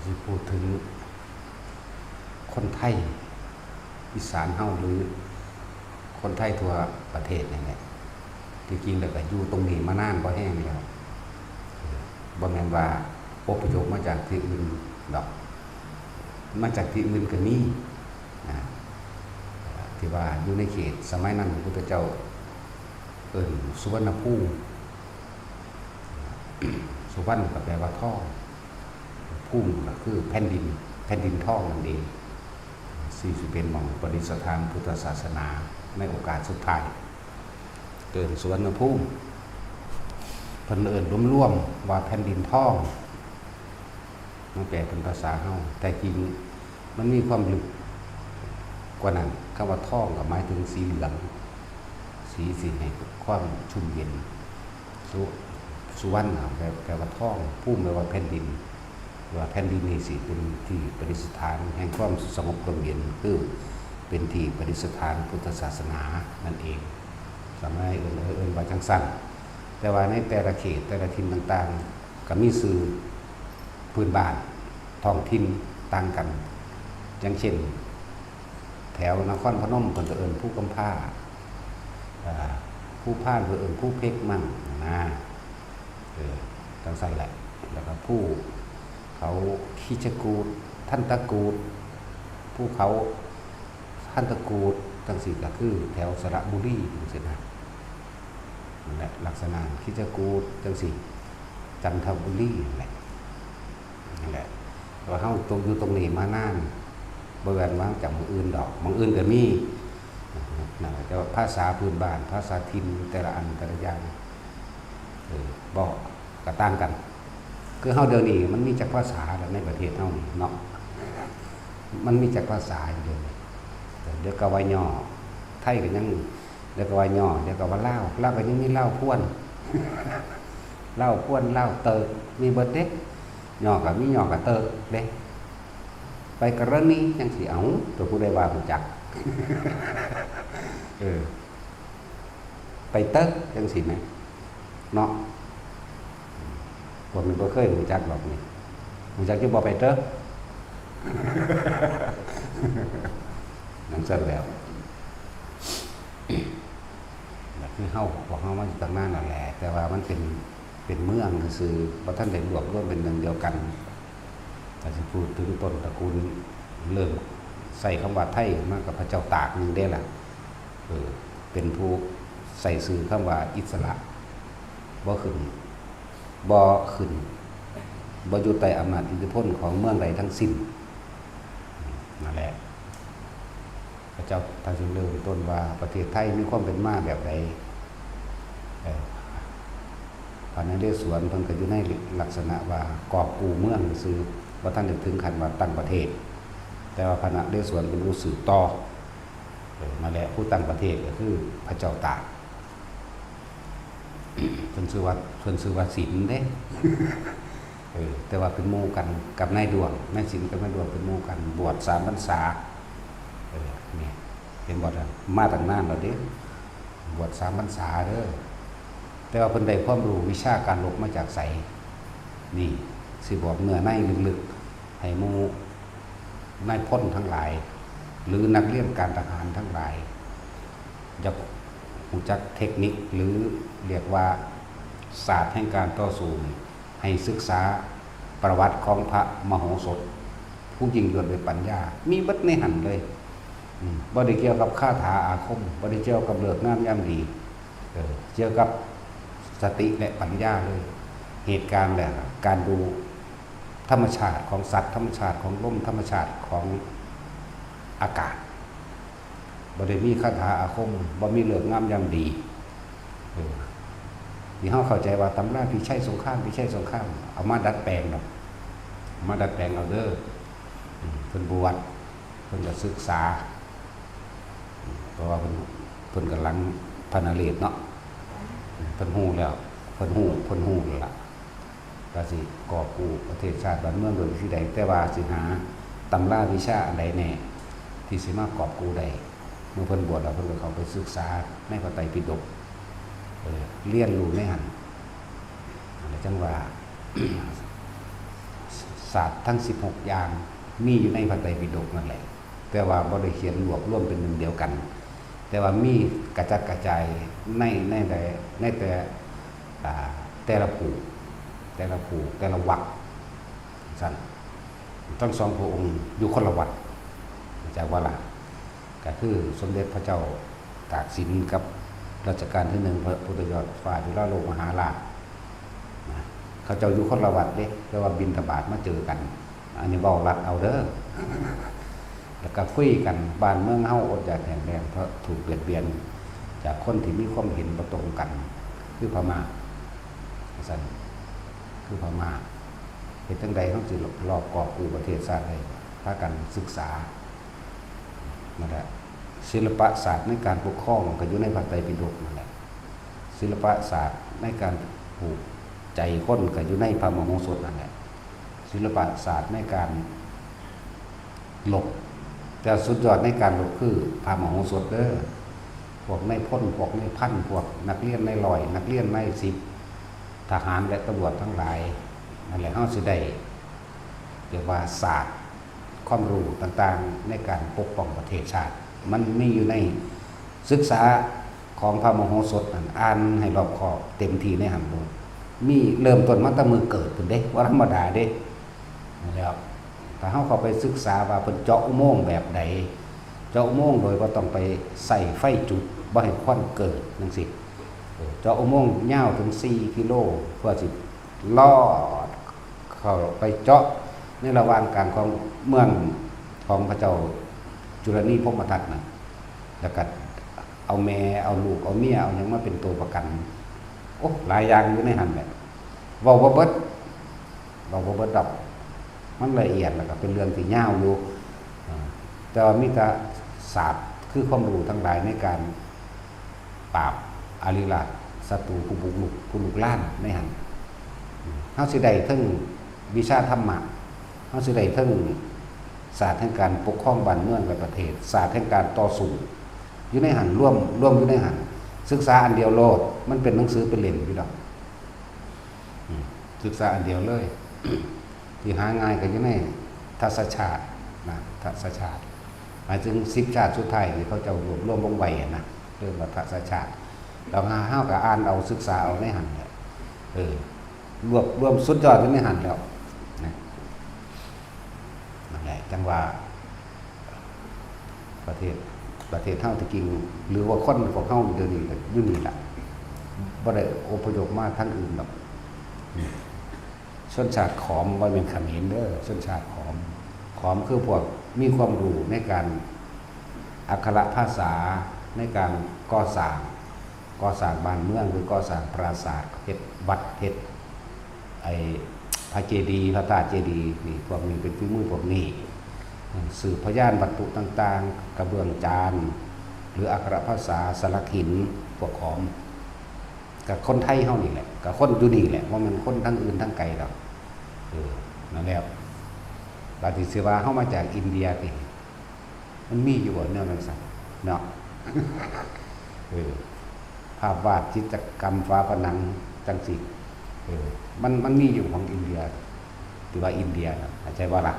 ที่พูดถึงคนไทยอีสานเฮาหรือคนไทยทั่วประเทศนี่แหละที่จริงแล้วก็อยู่ตรงนี้มานานบ่แห้งแล้วบ่แม่นว่าอพยพมาจากที่อื่นดอกมาจากที่อื่นก็มีนะที่ว่าอยู่ในเขตสมัยนั้นพระพุทธเจ้าเอิ้นสุวรรณภูมิสุวรรณก็แปลว่าทองภูมิก็คือแผ่นดินทองนั่นเองสี่สิเป็นหม่องประดิษฐานพุทธศาสนาในโอกาสสุดท้ายเกิดสุวรรณภูมิเพิ่นเอิ้นรวมๆว่าแผ่นดินทองมันแปลเป็นภาษาเฮาแต่จริงมันมีความลึกกว่านั้นคำว่าทองก็หมายถึงสีเหลืองสีให้ความชุ่มเย็นสุวรรณแปลว่าทองภูมิแปลว่าแผ่นดินว่าแผ่นดินนี้สิเป็นที่ประดิษฐานแห่งความสงบร่มเย็นคือเป็นที่ประดิษฐานพุทธศาสนานั่นเองสมัยเอิ้นว่าจังซั่นแต่ว่าในแต่ละเขตแต่ละถิ่นต่างๆก็มีชื่อพื้นบ้านท้องถิ่นต่างกันอย่างเช่นแถวนครพนมเพิ่นก็เอิ้นผู้กำพร้าผู้พานเพิ่นเอิ้นผู้เพกมั่งนะจังซั่นแหละแล้วก็ผู้เขาคิชกูฏท่านตะกูฏผู้เขาท่านตะกูฏจังซี่ก็คือแถวสระบุรีจังซี่นะนั่นแหละลักษณะคิชกูฏจังซี่จันทบุรีนั่นแหละว่าเฮาตรงอยู่ตรงนี้มานานบ่แม่นว่าจากหม้องอื่นดอกหม้องอื่นก็มีนะแต่ว่าภาษาพื้นบ้านภาษาถิ่นแต่ละอันแต่ละอย่างบ่ก็ต่างกันคือเฮาเดี๋ยวนี้มันมีจักภาษาแล้วในประเทศเฮานี่เนาะมันมีจักภาษาอยู่เดี๋ยวก็ว่าย่อไทยก็ยังเดี๋ยวก็ว่าย่อเดี๋ยวก็ว่าลาวก็ยังมีลาวพวนลาวพวนลาวเติกมีเบิดเด้ย่อก็มีย่อก็เติกเด้ไปกรณีจังสิเอาตัวผู้ใดว่ารู้จักไปเติกจังสิแม่เนาะผมบ่เคยรู้จักหรอกนี่รู้จักอยู่บ่ไปเด้อนั่นซะแล้วคือเฮาบอกเฮามาอยู่ตั้งนานแล้วแหละแต่ว่ามันเป็นเมืองซื่อบ่ทันได้รวบรวมเป็นหนึ่งเดียวกันถ้าสิพูดถึงต้นตระกูลเริ่มใส่คำว่าไทยมากับพระเจ้าตากนึงได้ล่ะเป็นผู้ใส่ชื่อคำว่าอิสระบ่ขึ้นบ่อยู่ใต้อำนาจอิทธิพลของเมืองใดทั้งสิ้นนั่นแหละพระเจ้าท่านจึงเริ่มต้นว่าประเทศไทยมีความเป็นมาแบบใดพระนเรศวรเพิ่นก็อยู่ในลักษณะว่ากอบกู้เมืองซื่อบ่ทันได้ถึงขั้นว่าตั้งประเทศแต่ว่าพระนเรศวรเป็นผู้สืบต่อนั่นแหละผู้ตั้งประเทศก็คือพระเจ้าตากเพิ่นชื่อว่าสินเด้แต่ว่าเป็นหมู่กันกับนายดวงนายสินกับนายดวงเป็นหมู่กันบวช3พรรษานี่เป็นบวชมาตั้งนานแล้วเด้บวช3พรรษาเด้อแต่ว่าเพิ่นได้ความรู้วิชาการรบมาจากไสนี่สิบอกเนื้อในลึกๆให้หมู่นายพลทั้งหลายหรือนักเรียนการทหารทั้งหลายจะรู้จักเทคนิคหรือเรียกว่าศาสตร์แห่งการต่อสู้ให้ศึกษาประวัติของพระมโหสถผู้ยิ่งยวดด้วยปัญญามีเบิดในหันเลยบ่ได้เกี่ยวกับคาถาอาคมบ่ได้เกี่ยวกับเลิกงามยามดีเกี่ยวกับสติและปัญญาเลยเหตุการณ์แหละการดูธรรมชาติของสัตว์ธรรมชาติของลมธรรมชาติของอากาศบ่ได้มีคาถาอาคมบ่มีเลิกงามยามดีที่เฮาเข้าใจว่าตำราพิชัยสงครามเอามาดัดแปลงดอกมาดัดแปลงเอาเด้อเพิ่นบวชเพิ่นก็ศึกษาเพราะว่าเพิ่นกำลังพระนเรศเนาะเพิ่นฮู้แล้วเพิ่นฮู้แล้วล่ะก็สิกอบกู้ประเทศชาติบ้านเมืองโดยวิธีใดแต่ว่าสิหาตำราวิชาอันใดแน่ที่สิมากอบกู้ได้เมื่อเพิ่นบวชแล้วเพิ่นก็เข้าไปศึกษาในพระไตรปิฎกเรียนรู้ในหันอะไรจังว่า ศาสตร์ทั้ง16อย่างมีอยู่ในพระไตรปิฎกนั่นแหละแต่ว่าบ่ได้เขียนรวบรวมเป็นหนึ่งเดียวกัน แต่ว่ามีกระจัดกระจายในแต่ละผูกแต่ละวรรคสั่นทั้งสองพระองค์อยู่คนละวัดจากว่าละก็คือสมเด็จพระเจ้าตากสินกับรัชกาลที่1พระพุทธยอดฟ้าจุฬาโลกมหาราชเขาเจ้าอยู่คนละวัดเด้แต่ว่าบิณฑบาตมาเจอกันอันนี้เว้ารัดเอาเด้อแล้วก็คุยกันบ้านเมืองเฮาอดอยากแห้งแล้งเพราะถูกเบียดเบียนจากคนที่มีความเห็นบ่ตรงกันคือพม่าซั่นคือพม่าเฮ็ดจังใดเฮาสิรอบกอบกู้ประเทศชาติได้พากันศึกษานั่นแหละศิลปศาสตร์ในการปกครองก็อยู่ในพระไตรปิฎกนั่นแหละศิลปศาสตร์ในการผูกใจคนก็อยู่ในพระมโหสถนั่นแหละศิลปศาสตร์ในการหลบแต่สุดยอดในการหลบคือพระมโหสถเด้อพวกในพ้นพวกในพันพวกนักเรียนในร้อยนักเรียนใน10ทหารและตำรวจทั้งหลายนั่นแหละเฮาสิได้เรียกว่าศาสตร์ความรู้ต่างๆในการปกป้องประเทศชาติมันมีอยู่ในศึกษาของพระมโหสถอ่านให้รอบคอบเต็มที่ในหันบ่มีเริ่มต้นมาตั้งมือเกิดพุ่นเด้ว่าธรรมดาเด้นั่นแหละถ้าเฮาเข้าไปศึกษาว่าเพิ่นเจาะอุโมงค์แบบใดเจาะอุโมงค์โดยบ่ต้องไปใส่ไฟจุดบ่ให้ควันเกิดจังซี่เจาะอุโมงค์ยาวถึง4กิโลเพื่อสิลอดเข้าไปเจาะในระหว่างกลางของเมืองของพระเจ้าจุลนีพรหมทัตน่ะแล้วก็เอาแม่เอาลูกเอาเมียเอาหยังมาเป็นตัวประกันโอ้หลายอย่างอยู่ในหันแหละเว้าบ่เบิดดอกมันละเอียดแล้วก็เป็นเรื่องที่ยาวอยู่แต่ว่ามีแต่ศาสตร์คือความรู้ทั้งหลายในการปราบอริราชศัตรูผู้บุกรุกผู้ลุกล้านในหันเฮาสิได้ทั้งวิชาธรรมะเฮาสิได้ทั้งศาสตร์แห่งการปกครองบ้านเมืองและประเทศศาสตร์แห่งการต่อสู้อยู่ในหันร่วมอยู่ในหันศึกษาอันเดียวโลดมันเป็นหนังสือเป็นเล่มอยู่ดอกศึกษาอันเดียวเลย ที่หาง่ายก็อยู่ในทัศชาตินะทัศชาติหมายถึง10ชาติสุดท้ายที่เขาจะรวบรวมลงไว้นะเรื่องว่าทัศชาติเราเฮาก็อ่านเอาศึกษาเอาในหันแหละรวมสุดยอดอยู่ในหันแล้วนะนั่นแหละจังว่าประเทศเฮาที่จริงหรือว่าคนของเฮาเดี๋ยวนี้ก็อยู่นี่ล่ะบ่ได้อพยพมาทางอื่นหรอกชนชาติขอมบ่เป็นเขมรเด้อชนชาติขอมคือพวกมีความรู้ในการอักขระภาษาในการก่อสร้างบ้านเมืองหรือก่อสร้างปราสาทเฮ็ดวัดเฮ็ดพระเจดีย์พระธาตุเจดีย์นี่พวกนี้เป็นฝีมือพวกนี้สื่อพยานวัตถุต่างๆกระเบื้องจานหรืออักขระภาษาสลักหินพวกของกับคนไทยเฮานี่แหละกับคนอยู่นี่แหละว่ามันคนทั้งอื่นทั้งไกลดอกนั่นแหละบาติเสวาเฮามาจากอินเดียติมันมีอยู่บ่แนวนั้นซั่นเนาะภาพวาดจิตรกรรมฝาผนังจังซี่มันมีอยู่ของอินเดียที่ว่าอินเดียนะเข้าใจบ่ล่ะ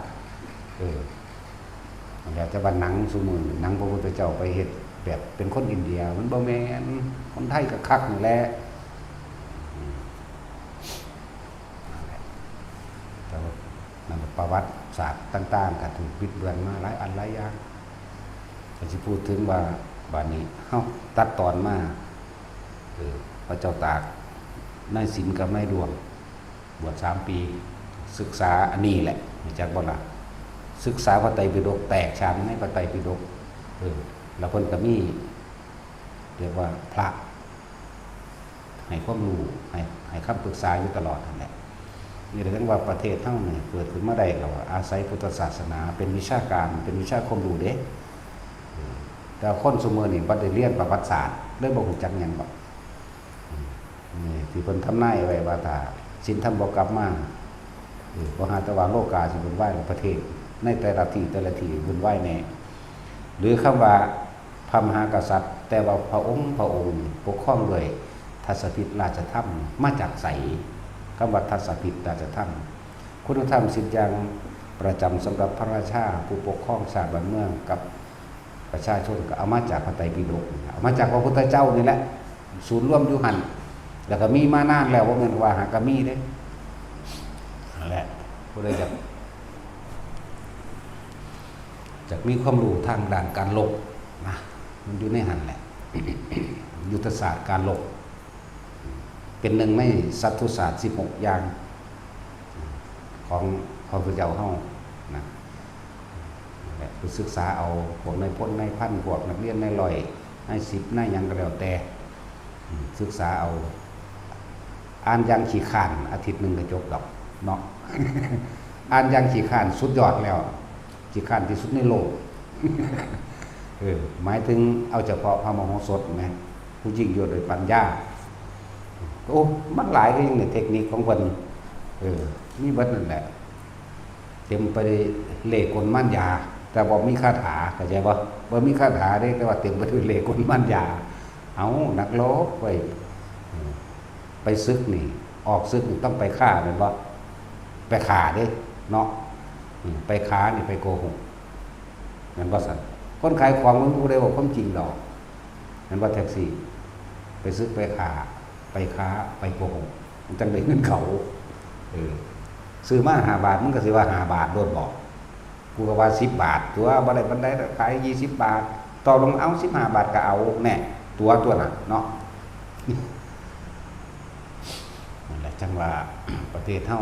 แล้วจะว่าหนังซุมื้อหนังพระพุทธเจ้าไปเฮ็ดแบบเป็นคนอินเดียมันบ่แม่นคนไทยก็คักนั่นแหละแต่ว่านั่นประวัติศาสตร์ต่างๆก็ถูกบิดเบือนมาหลายอันหลายอย่างก็สิพูดถึงว่าบัดนี้เฮาตัดตอนมาพระเจ้าตากนายสินกับนายดวงบวช3 ปีศึกษาอันนี้แหละรู้จักบ่ล่ะศึกษาพระไตรปิฎกแตกฉานในพระไตรปิฎกแล้วเพิ่นก็มีเรียกว่าพระให้ความรู้ให้คำปรึกษาอยู่ตลอดนั่นแหละนี่ถึงว่าประเทศเฮาเนี่ยเกิดขึ้นมาได้ก็ว่าอาศัยพุทธศาสนาเป็นวิชาการเป็นวิชาความรู้เด้แต่คนซุมื้อนี้บ่ได้เรียนประวัติศาสตร์เลยบ่ฮู้จักหยังบ่นี่ที่เพิ่นทำนายไว้ว่าถ้าศีลธรรมบ่กลับมาบ่หาแต่ว่าโลกาสิวุ่นวายในประเทศในแต่ละที่วุ่นวายแน่หรือคำว่าพระมหากษัตริย์แต่ว่าพระองค์ปกครองด้วยทัศพิธราชธรรมมาจากไสคำว่าทัศพิธราชธรรม คุณธรรม10อย่างประจำสำหรับพระราชาผู้ปกครองชาติบ้านเมืองกับประชาชนก็เอามาจากพระไตรปิฎกเอามาจากพระพุทธเจ้านี่แหละศูนย์รวมอยู่หั่นแล้วก็มีมานานแล้วว่าแม่นว่าหากมีเด้นั่นแหละผู้ใดจะมีความรู้ทางด้านการลบนะมันอยู่ในหั่นแหละ ยุทธศาสตร์การลบเป็นหนึ่งในสัตตุศาสตร์16อย่างของพระพุทธเจ้าเฮานะไปศึกษาเอาพวกในพลในพันพวกนักเรียนในร้อยใน10ในหยังก็แล้วแต่ศึกษาเอาอ่านอย่างขี้ข้านอาทิตย์นึงก็จบดอกเนาะ อ่านอย่างขี้ข้านสุดยอดแล้วขี้ข้านที่สุดในโลก หมายถึงเอาเฉพาะพระมโหสถแม่ผู้ยิ่งยวดโดยปัญญาโอ้มันหลายเรื่องในเทคนิคของเพิ่นมีเบิดนั่นแหละเต็มไปด้วยเลขกลมั่นยาแต่บ่มีคาถาเข้าใจบ่มีคาถาเด้แต่ว่าเต็มไปด้วยเลขกลมั่นยาเอานักรบไปศึกนี่ออกศึกนี่ต้องไปฆ่าแม่นบ่ไปฆ่าเด้เนาะไปค้านี่ไปโกหกนั่นบ่ซั่นคนขายของมันบ่ได้บอกความจริงดอกนั่นบ่แท็กซี่ไปศึกไปฆ่าไปค้าไปโกหกมันจังได้เงินเขาซื้อมา5 บาทมันก็สิว่า5 บาทโดนบอกกูก็ว่า10 บาทตัวบ่ได้ปานใดขาย20 บาทต่อลงเอา15 บาทก็เอาแน่ตัวน่ะเนาะนั่นแหละจังว่าประเทศเฮา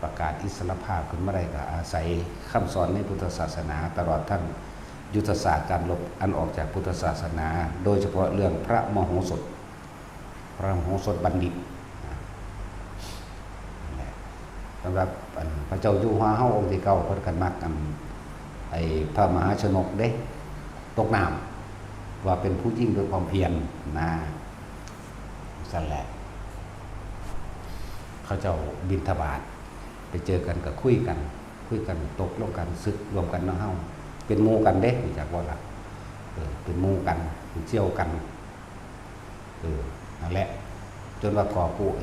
ประกาศอิสรภาพขึ้นมาได้ก็อาศัยคำสอนในพุทธศาสนาตลอดทั้งยุทธศาสตร์การรบอันออกจากพุทธศาสนาโดยเฉพาะเรื่องพระมโหสถบัณฑิตสำหรับพระเจ้าอยู่หัวเฮาองค์ที่เก่าเพิ่นกันมักกันไอ้พระมหาชนกเด้ตกน้ำว่าเป็นผู้ยิ่งด้วยความเพียรนะสั่นแหละเขาเจ้าบิณฑบาตไปเจอกันก็คุยกันตกลงกันศึกรวมกันเนาะเฮาเป็นหมู่กันเด้รู้จักบ่ล่ะเป็นหมู่กันเป็นเชี่ยวกันนั่นแหละจนว่าก่อผู้เ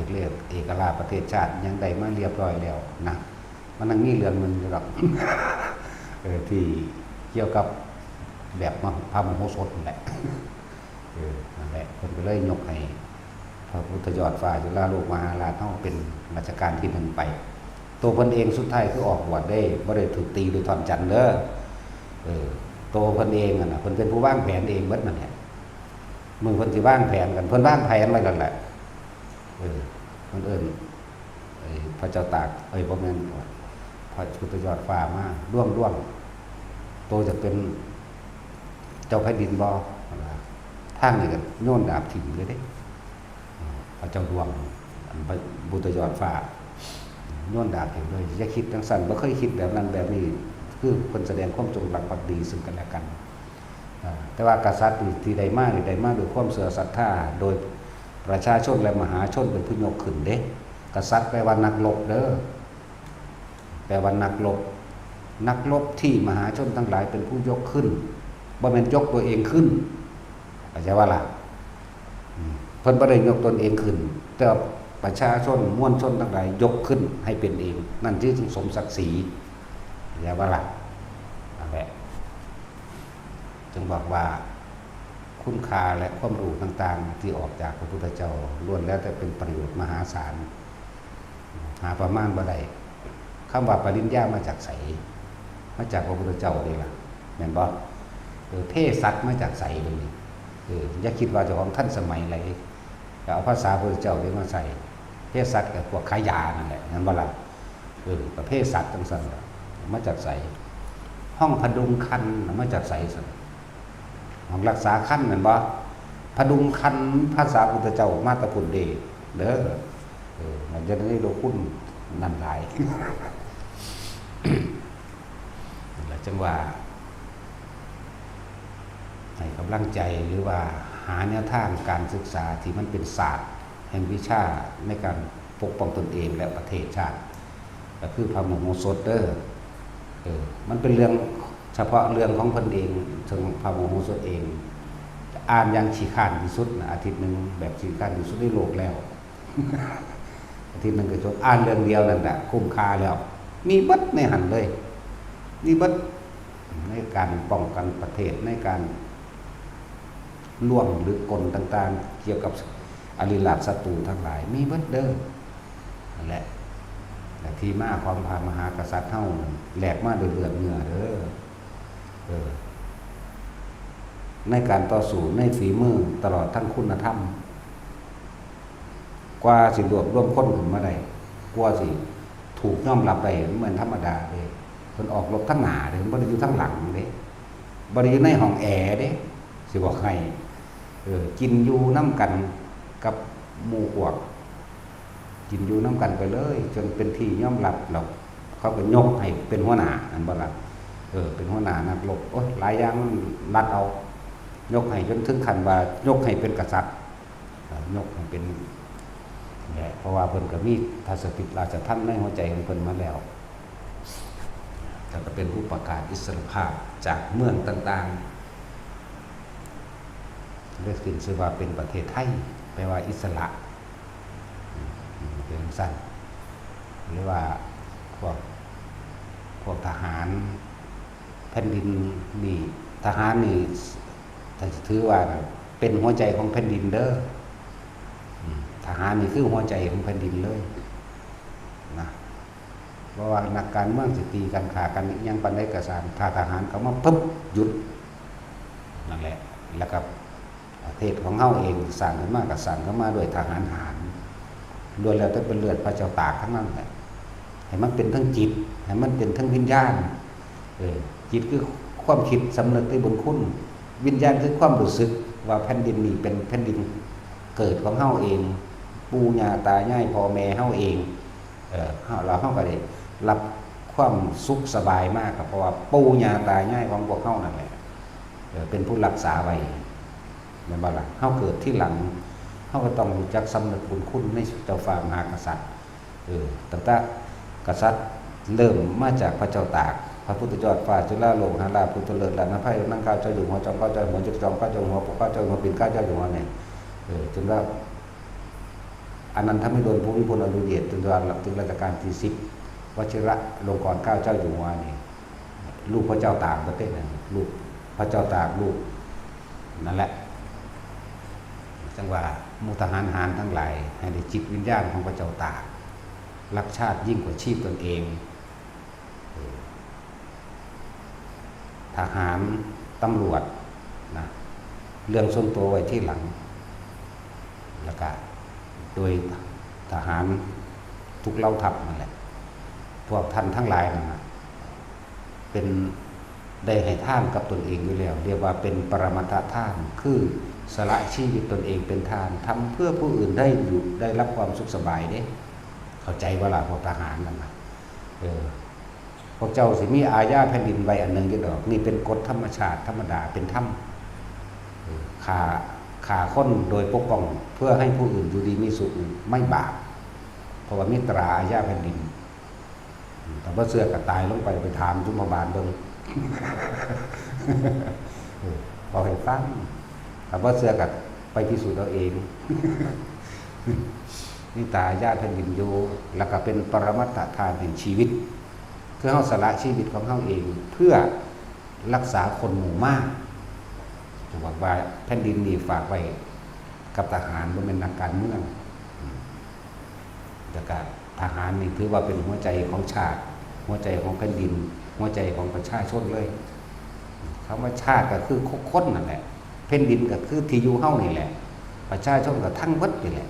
อกราชประเทศชาติยังได้มาเรียบร้อยแล้วนะมันนั่งมีเรื่องมันอยู่ดอก ที่เกี่ยวกับแบบพระมโหสถนั่นแหละนั่นแหละเพิ่นก็เลยยกให้พระพุทธยอดฟ้าจุฬาโลกมหาราชเฮาเป็นรัชกาลที่1ไปตัวเพิ่นเองสุดท้ายคือออกบวชได้บ่ได้ถูกตีด้วยท่อนจันทร์เด้อตัวเพิ่นเองน่ะเพิ่นเป็นผู้วางแผนเองเบิดนั่นแหละมึงเพิ่นสิวางแผนกันเพิ่นวางแผนไว้แล้วแหละคนอื่นพระเจ้าตากบ่แม่นพระพุทธยอดฟ้ามาร่วงโตจะเป็นเจ้าแผ่นดินบ่ทางนี้ก็โยนดาบถิ่มเลยเด้พระเจ้าดวงพระพุทธยอดฟ้าโยนดาบถิ่มเลยอย่าคิดจังซั่นบ่เคยคิดแบบนั้นแบบนี้คือคนแสดงความจงรักภักดีซึ่งกันและกันแต่ว่ากษัตริย์ที่ได้มาด้วยความเสื่อศรัทธาโดยประชาชนและมหาชนเป็นผู้ยกขึ้นเด้กษัตริย์แปลว่านักรบเด้อแปลว่านักรบที่มหาชนทั้งหลายเป็นผู้ยกขึ้นบ่แม่นยกตัวเองขึ้นเข้าใจว่าล่ะเพิ่นบ่ได้ยกตนเองขึ้นแต่ประชาชนมวลชนทั้งหลายยกขึ้นให้เป็นเองนั่นจึงสมศักดิ์ศรีเข้าใจว่าล่ะนั่นแหละจึงบอกว่าคุณค่าและความรู้ต่างๆที่ออกจากพระพุทธเจ้าล้วนแล้วแต่เป็นประโยชน์มหาศาลหาประมาณบ่ได้คำว่าปริญญามาจากไสมาจากพระพุทธเจ้าเด้ล่ะแม่นบ่เภสัชมาจากไสเลยอย่าคิดว่าเจ้าของท่านสมัยไหนก็เอาภาษาพระพุทธเจ้ามาใส่เภสัชก็พวกขายยานั่นแหละงั้นบ่ล่ะประเภทสัตว์จังซั่นมาจากไสห้องพดุงคันมาจากไสซั่นของรักษาคันนั่นบ่พดุงคันภาษาพุทธเจ้ามาตะพุ่นเด้อมันจะได้โลคุณนั่นหลาย นั่นแหละจังว่าให้กำลังใจหรือว่าหาแนวทางการศึกษาที่มันเป็นศาสตร์แห่งวิชาในการปกป้องตนเองและประเทศชาติก็คือพระมโหสถเด้อมันเป็นเรื่องเฉพาะเรื่องของเพิ่นเองถึงพระมโหสถเองอ่านอย่างขี้ข้านที่สุดนะอาทิตย์นึงแบบขี้ข้านที่สุดในโลกแล้ว อาทิตย์หนึงก็จบอ่านเรื่องเดียวนั่นแหละคุ้มค่าแล้วมีเบิดในหันเลยมีเบิดในการป้องกันประเทศในการล่วงหรือกลต่างๆเกี่ยวกับอริราชศัตรูทั้งหลายมีเบิดเด้อนั่นแหละแต่ที่มาความพามหากษัตริย์เฮาแหลกมาด้วยเลือดเนื้อเด้อในการต่อสู้ในฝีมือตลอดทั้งคุณธรรมกว่าสิรวบรวมคนขึ้นมาได้กว่าสิถูกยอมรับได้เหมือนธรรมดาเด้เพิ่นออกรบทั้งหน้าเด้บ่ได้อยู่ทั้งหลังเด้บ่ได้อยู่ในห้องแอร์เด้สิบอกให้กินอยู่น้ำกันกับหมู่พวกกินอยู่น้ำกันไปเลยจนเป็นที่ยอมรับแล้วเขาก็ยกให้เป็นหัวหน้าอันบ่ล่ะเป็นหัวหน้านักรบโอ๊ยหลายอย่างรัดเอายกให้จนถึงขั้นว่ายกให้เป็นกษัตริย์ยกให้เป็นเนี่ยเพราะว่าเพิ่นก็มีทัศติราชธรรมในหัวใจของเพิ่นมาแล้วแต่ก็เป็นผู้ประกาศอิสรภาพจากเมืองต่างๆเรียกขึ้นชื่อว่าเป็นประเทศไทยแปลว่าอิสระเป็นสั้นหรือว่าพวกทหารแผ่นดินนี่ทหารนี่ถ้าถือว่าเป็นหัวใจของแผ่นดินเด้อทหารนี่คือหัวใจของแผ่นดินเลยนะเพราะว่านักการเมืองสิตีกันฆ่ากันยังปานใดก็ตามถ้าทหารเขามาปึ๊บหยุดนั่นแหละแล้วก็ประเทศของเฮาเองสร้างขึ้นมาก็สร้างขึ้นมาด้วยทหารหารล้วนแล้วแต่เป็นเลือดพระเจ้าตากทั้งนั้นแหละให้มันเป็นทั้งจิตให้มันเป็นทั้งวิญญาณจิตคือความคิดสำนึกในบุญคุณวิญญาณคือความรู้สึกว่าแผ่นดินนี้เป็นแผ่นดินเกิดของเฮาเองปู่ย่าตายายพ่อแม่เฮาเองเราเฮาก็ได้รับความสุขสบายมากครับเพราะว่าปู่ย่าตายายของพวกเฮานั่นแหละเป็นผู้รักษาไว้แม่นบ่ล่ะเฮาเกิดที่หลังเฮาก็ต้องรู้จักสำนึกบุญคุณในเจ้าฟ้ามหากษัตริย์ตั้งแต่กษัตริย์เริ่มมาจากพระเจ้าตากพระพุทธเจ้าฟ้าจุฬาโลกหาราพุทธเลิศลานภัยนั่งข้าวเจ้าอยู่หัวจอมข้าวเจ้าหัวจุกจอมข้าวเจ้าหัวปกข้าวเจ้าหัวปิ่นข้าวเจ้าอยู่หัวเนี่ยจนว่าอนันทมิโดลภูมิพลอดุลยเดชจนถึงรัชกาลที่10วชิระลงกรณ์9เจ้าอยู่หัวนี่ลูกพระเจ้าตากประเทศนั้นลูกพระเจ้าตากลูกนั่นแหละจังว่ามุทหารหารทั้งหลายให้ได้จิตวิญญาณของพระเจ้าตากรักชาติยิ่งกว่าชีพตนเองทหารตำรวจนะเรื่องส่วนตัวไว้ที่หลังแล้วก็โดยทหารทุกเหล่าทัพนั่นแหละพวกท่านทั้งหลายนะเป็นได้ให้ท่านกับตนเองอยู่แล้วเรียกว่าเป็นปรมัตถทานคือสละชีวิตตนเองเป็นทานทำเพื่อผู้อื่นได้อยู่ได้รับความสุขสบายเด้เข้าใจว่าล่ะพวกทหารนั่นนะพวกเจ้าสิมีอาญาแผ่นดินไว้อันหนึ่งก็ดอกนี่เป็นกฎธรรมชาติธรรมดาเป็นธรรมขาค้นโดยปกป้องเพื่อให้ผู้อื่นอยู่ดีมีสุขไม่บาปเพราะว่ามิตราอาญาแผ่นดินแต่ว่าเสื้อก็ตายลงไปถามจุมบาลเบิ่งพอให้ฟังแต่ว่าเสื้อก็ไปพิสูจน์เอาเองนี่ตาญาติแผ่นดินอยู่แล้วก็เป็นปรมัตถทานแห่งชีวิตคือเฮาสละชีวิตของเฮาเองเพื่อรักษาคนหมู่มากจะบอกว่าแผ่นดินนี่ฝากไว้กับทหารบ่แม่นนักการเมืองแต่ก็ทหารนี่ถือว่าเป็นหัวใจของชาติหัวใจของแผ่นดินหัวใจของประชาชนเลยคำว่าชาติก็คือคนนั่นแหละแผ่นดินก็คือที่อยู่เฮานี่แหละประชาชนก็ทั้งหมดนี่แหละ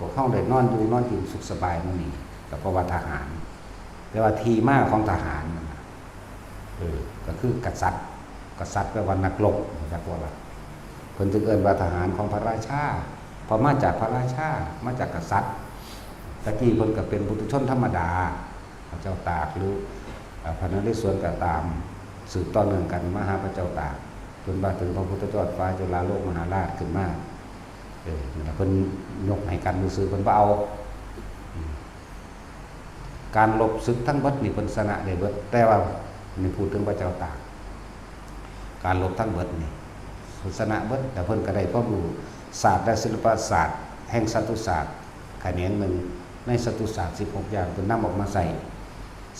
พวกเฮาได้นอนอยู่นอนกินสุขสบายมื้อนี้ก็เพราะว่าทหารแต่ว่าทีมาของทหารก็คือกษัตริย์แปลว่านักรบจักว่าล่ะเพิ่นจึงเอิ้นว่าทหารของพระราชาพอมาจากพระราชามาจากกษัตริย์ตะกี้เพิ่นก็เป็นปุถุชนธรรมดาพระเจ้าตากหรือพระนเรศวรก็ตามสืบต่อเนื่องกันมาหาพระเจ้าตากจนมาถึงพระพุทธเจ้าฟ้าจุฬาโลกมหาราชขึ้นมาเพิ่นยกให้กันซื่อเพิ่นบ่เอาการลบศึกทั้งเบิดนี่เพิ่นชนะได้เบิดแต่ว่านี่พูดถึงพระเจ้าตากการลบทั้งเบิดนี่ชนะเบิดแต่เพิ่นก็ได้ความรู้ศาสตร์และศิลปศาสตร์แห่งสัตวศาสตร์ แขนงหนึ่งในสตุศาสตร์16อย่างเพิ่นนำออกมาใส่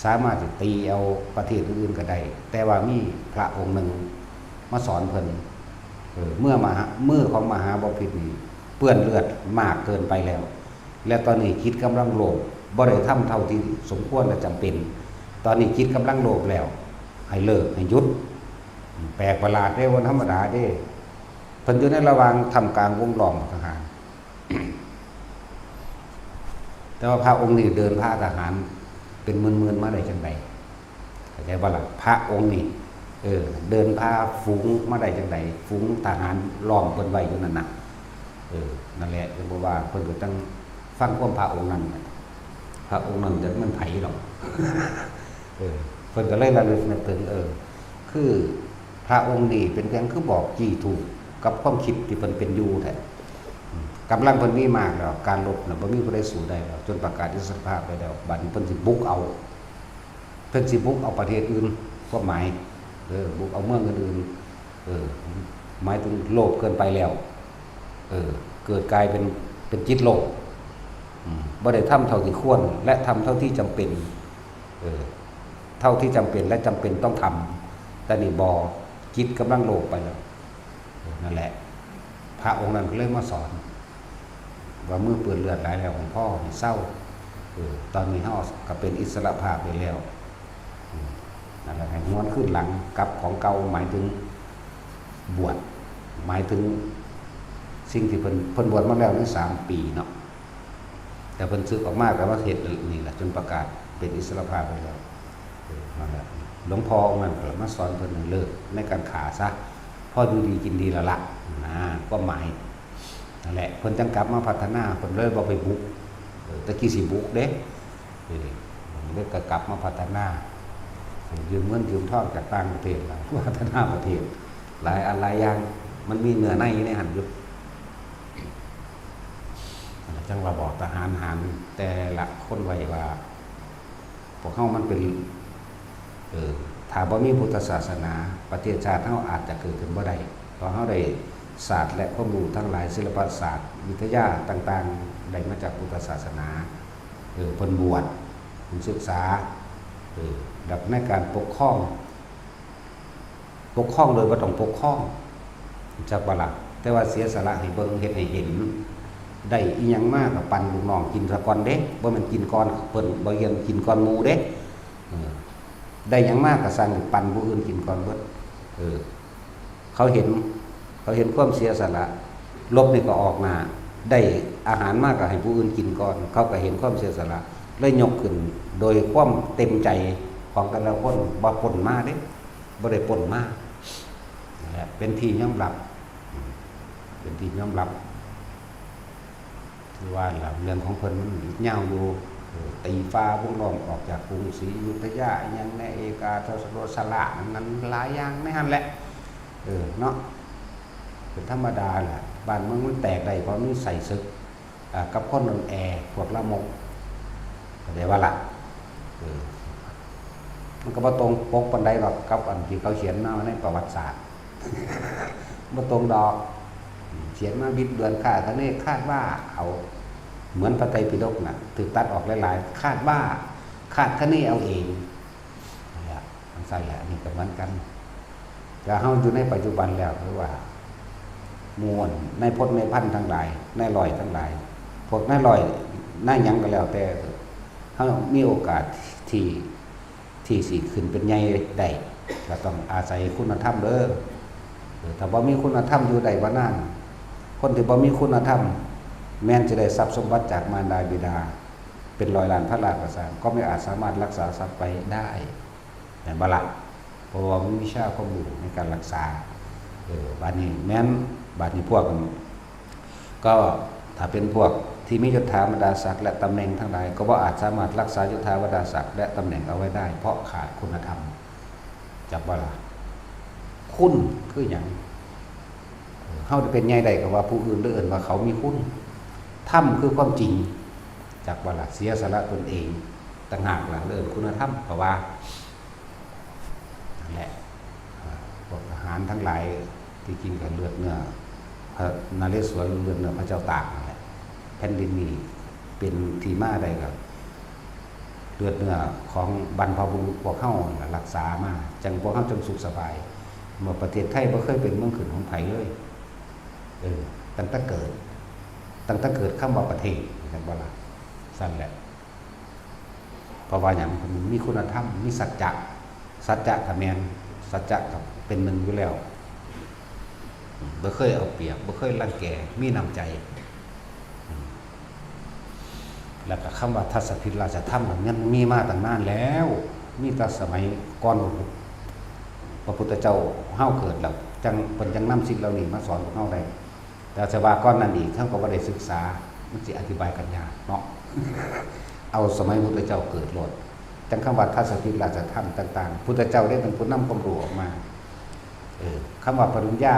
สามารถจะตีเอาประเทศอื่นๆก็ได้แต่ว่ามีพระองค์หนึ่งมาสอนเพิ่นเมื่อของมหาบพิตรนี่เปื้อนเลือดมากเกินไปแล้วและตอนนี้คิดกำลังโลภบ่ได้ทำเท่าที่สมควรและจำเป็นตอนนี้คิดกำลังโลภแล้วให้เลิกให้หยุดแปลกประหลาดได้วันธรรมดาเด้เพิ่นอยู่ในระหว่างทำกลางวงล้อมทหาร แต่ว่าพระองค์นี่เดินพาทหารเป็นหมื่นๆมาได้จังไดเข้าใจบ่ล่ะพระองค์นี่เดินพาฝูงมาได้จังไดฝูงทหารล้อมเพิ่นไว้อยู่นั่นน่ะนั่นแหละจึงบอกว่าเพิ่นก็ต้องฟังความพระองค์นั้นพระองค์นั้นจะมันไผหรอกเพิ่นก็เลยระลึกนึกถึงคือพระองค์นี่เป็นเพียงคือบอกจี้ถูกกับความคิดที่เพิ่นเป็นอยู่แท้กำลังเพิ่นมีมากแล้วการลบน่ะบ่มีผู้ใดสู้ได้แล้วจนประกาศอิสรภาพไปแล้วบัดนี้เพิ่นสิบุกเอาประเทศอื่นก็หมายบุกเอาเมืองอื่นหมายถึงโลภเกินไปแล้วเกิดกลายเป็นจิตโลภบ่ได้ทำเท่าที่ควรและทำเท่าที่จำเป็นเท่าที่จำเป็นและจำเป็นต้องทำแต่นี่บ่จิตกำลังโลภไปแล้วนั่นแหละพระองค์นั้นก็เลยมาสอนว่ามือเปื้อนเลือดหลายแล้วของพ่อเศร้าตอนนี้เฮาก็เป็นอิสระภาพไปแล้วนั่นแหละให้ม้วนขึ้นหลังกับของเก่าหมายถึงบวชหมายถึงสิ่งที่เพิ่นบวชมาแล้วนี่3 ปีเนาะแต่เพิ่นสึกออกมาก็ว่าเฮ็ดนี่แหละจนประกาศเป็นอิสระภาพไปแล้วนั่นแหละหลวงพ่อองค์นั้นก็มาสอนเพิ่นให้เลิกในการขาซะพ่ออยู่ดีกินดีแล้วล่ะก็หมายนั่นแหละเพิ่นจังกลับมาพัฒนาเพิ่นเลยบ่ไปบุกตะกี้สิบุกเด้เลิกก็กลับมาพัฒนายืมเงินยืมทองจากต่างประเทศแล้วพัฒนาประเทศหลายอะไรอย่างมันมีเนื้อในอยู่ในหันอยู่จังว่าบอกทหารหารแต่ละคนไว้ว่าพวกเฮามันเป็นถ้าบ่มีพุทธศาสนาประเทศชาติเฮาอาจจะเกิดขึ้นบ่ได้เพราะเฮาได้ศาสตร์และความรู้ทั้งหลายศิลปศาสตร์วิทยาต่างๆได้มาจากพุทธศาสนาเพิ่นบวชเพิ่นศึกษาดับในการปกครองโดยบ่ต้องปกครองจักบ่ล่ะแต่ว่าเสียสละให้เบิ่งเฮ็ดให้เห็นได้อีหยังมากก็ปั่นลูกน้องกินซะก่อนเด้บ่แม่นกินก่อนเพิ่นบ่เรียนกินก่อนหมู่เด้ได้หยังมากก็สั่งปั่นผู้อื่นกินก่อนเบิดเขาเห็นความเสียสละลบนี่ก็ออกมาได้อาหารมากก็ให้ผู้อื่นกินก่อนเขาก็เห็นความเสียสละเลยยกขึ้นโดยความเต็มใจของแต่ละคนบ่ปนมาเด้บ่ได้ปนมาเป็นที่ยอมรับคือว่าเรื่องของเพิ่นมันยาวอยู่ตีฟ้าวงล้อมออกจากกรุงศรีอยุธยาอิหยังในเอกาทศรสละนั้นหลายอย่างในหั่นแหละเนาะเป็นธรรมดาแหละบ้านเมืองมันแตกได้เพราะมีใส่ศึกกับคนอ่อนแอพวกละมกก็ได้ว่าล่ะมันก็บ่ตรงปกปานใดหรอกกับอันที่เขาเขียนมาในประวัติศาสตร์บ่ตรงดอกเขียนมาบิดเบือนคาดว่าเอาเหมือนพระไตรปิฎกน่ะถูกตัดออกหลายๆคาดคะเนเอาเองเนี่ยทั้งสั้นแหละนี่ก็เหมือนกันแต่เฮาอยู่ในปัจจุบันแล้วคือว่ามวลในพจน์ในพันทั้งหลายในลอยทั้งหลายพวกในลอยในหยังก็แล้วแต่เฮามีโอกาสที่สิขึ้นเป็นใหญ่ได้ก็ต้องอาศัยคุณธรรมเด้อถ้าบ่มีคุณธรรมอยู่ได้บ่นานคนที่บ่มีคุณธรรมแม้นจะได้ทรัพย์สมบัติจากมารดาบิดาเป็น100 ล้านพันล้านก็ตามก็ไม่อาจสามารถรักษาทรัพย์ไปได้แม่นบ่ล่ะเพราะว่ามีวิชาความรู้ในการรักษาบัดนี้แม้นบัดนี้พวกก็ถ้าเป็นพวกที่มียศถาบรรดาศักดิ์และตำแหน่งทั้งหลายก็บ่อาจสามารถรักษายศถาบรรดาศักดิ์และตำแหน่งเอาไว้ได้เพราะขาดคุณธรรมจักบ่ล่ะคุณคือหยังเฮาจะเป็นใหญ่ได้ก็ว่าผู้อื่นเอิ้นว่าเขามีคุณธรรมคือความจริงจักบ่ล่ะเสียสละตนเองต่างหากล่ะเอิ้นคุณธรรมก็ว่านั่นแหละพวกทหารทั้งหลายที่กินกับเลือดเนื้อพระนเรศวรเลือดเนื้อพระเจ้าตากนั่นแหละแผ่นดินนี้เป็น เป็นที่มาได้ก็เลือดเนื้อของบรรพบุรุษพวกเฮารักษามาจังพวกเฮาจังสุขสบายเมื่อประเทศไทยบ่เคยเป็นเมืองขึ้นของไผเลยตั้งแต่เกิดคำว่าประเทศจังบ่ล่ะสั่นแหละเพราะว่าหยังมีคุณธรรมมีสัจจะก็แม่นสัจจะก็เป็นหนึ่งอยู่แล้วบ่เคยเอาเปรียบบ่เคยรังแกมีน้ำใจแล้วก็คำว่าทัศพิตราชธรรมนั้นมีมาตั้งนานแล้วมีตั้งสมัยก่อนพระพุทธเจ้าเฮาเกิดแล้วจังเพิ่นจังนำสิ่งเหล่านี้มาสอนพวกเฮาได้แต่จะว่าก่อนนั้นอีกเฮาก็บ่ได้ศึกษามันสิอธิบายกันยากเนาะเอาสมัยพุทธเจ้าเกิดโลดจังคำว่าทัศพิตราชธรรมต่างๆพุทธเจ้าได้เป็นผู้นำความรู้ออกมาคำว่าปริญญา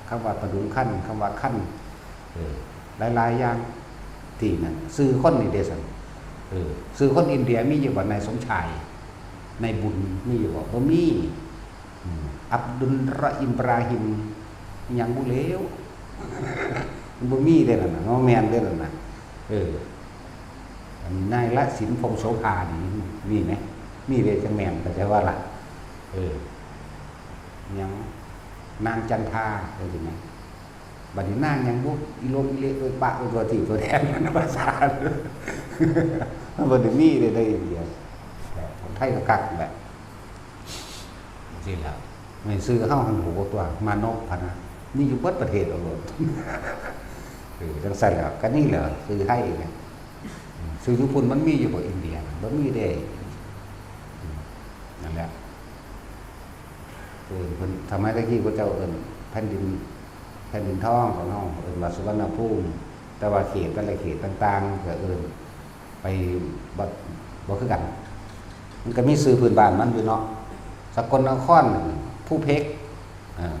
คำว่าปดุลขั้นคำว่าขั้นหลายๆอย่างที่นั่นซื้อคนนี่เดซันซื้อคนอินเดียมีอยู่บ่ในสมชายในบุญมีอยู่บ่มีอับดุลรออิมบราฮิมยังบ่เลวมันบ่มีเด้นั่นน่ะแม่นเด้นั่นน่ะนายละศิลป์พงโสภานี่มีไหมมีเด้จังแม่นก็ใช่ว่าล่ะยังนางจันทาได้ยินไหมบัดนี้นางยังบุอีโลมอีเละโดยปะโดยตัวที่ตัวแทนมันภาษาบัดนี้มีได้เดียวคนไทยก็กักแบบสิแล้วไม่ซื้อเข้าหันหูตัวมานกพนะนี่อยู่เบิดประเทศเอาเลยจังสั่นแล้วก็นี่แหละซื้อให้ไงซื้อญี่ปุ่นมันมีอยู่บ่อินเดียมันมีได้นั่นแหละมันทำให้ตะกี้พระเจ้าแผ่นดินทองของเฮาว่าสุวรรณภูมิแต่ว่าเขตแต่ละเขตต่างๆก็ไปบ่คือกันมันก็มีชื่อพื้นบ้านมันอยู่เนาะสกลนครผู้เพชร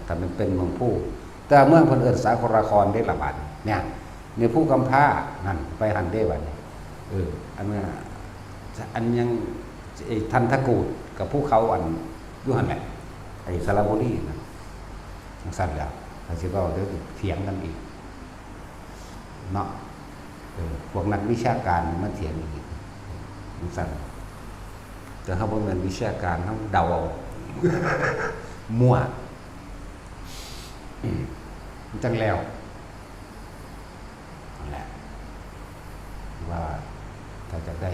ถ้ามันเป็นเมืองผู้แต่เมืองเพิ่นสาครครได้ละบาดเนี่ยในผู้กำพร้านั่นไปหันได้บัดนี้อันนั้นอันยังทันทกูดกับภูเขาอันอยู่หั่นแหละไอ้สระบุรีนะจังซั่นแล้วถ้าสิเว้าเดี๋ยวเถียงกันอีกเนาะพวกนักวิชาการมาเถียงอีกจังซั่นแต่เฮาบ่แม่นวิชาการเฮาเดาเอามั่วจังแล้วนั่นแหละว่าถ้าจะได้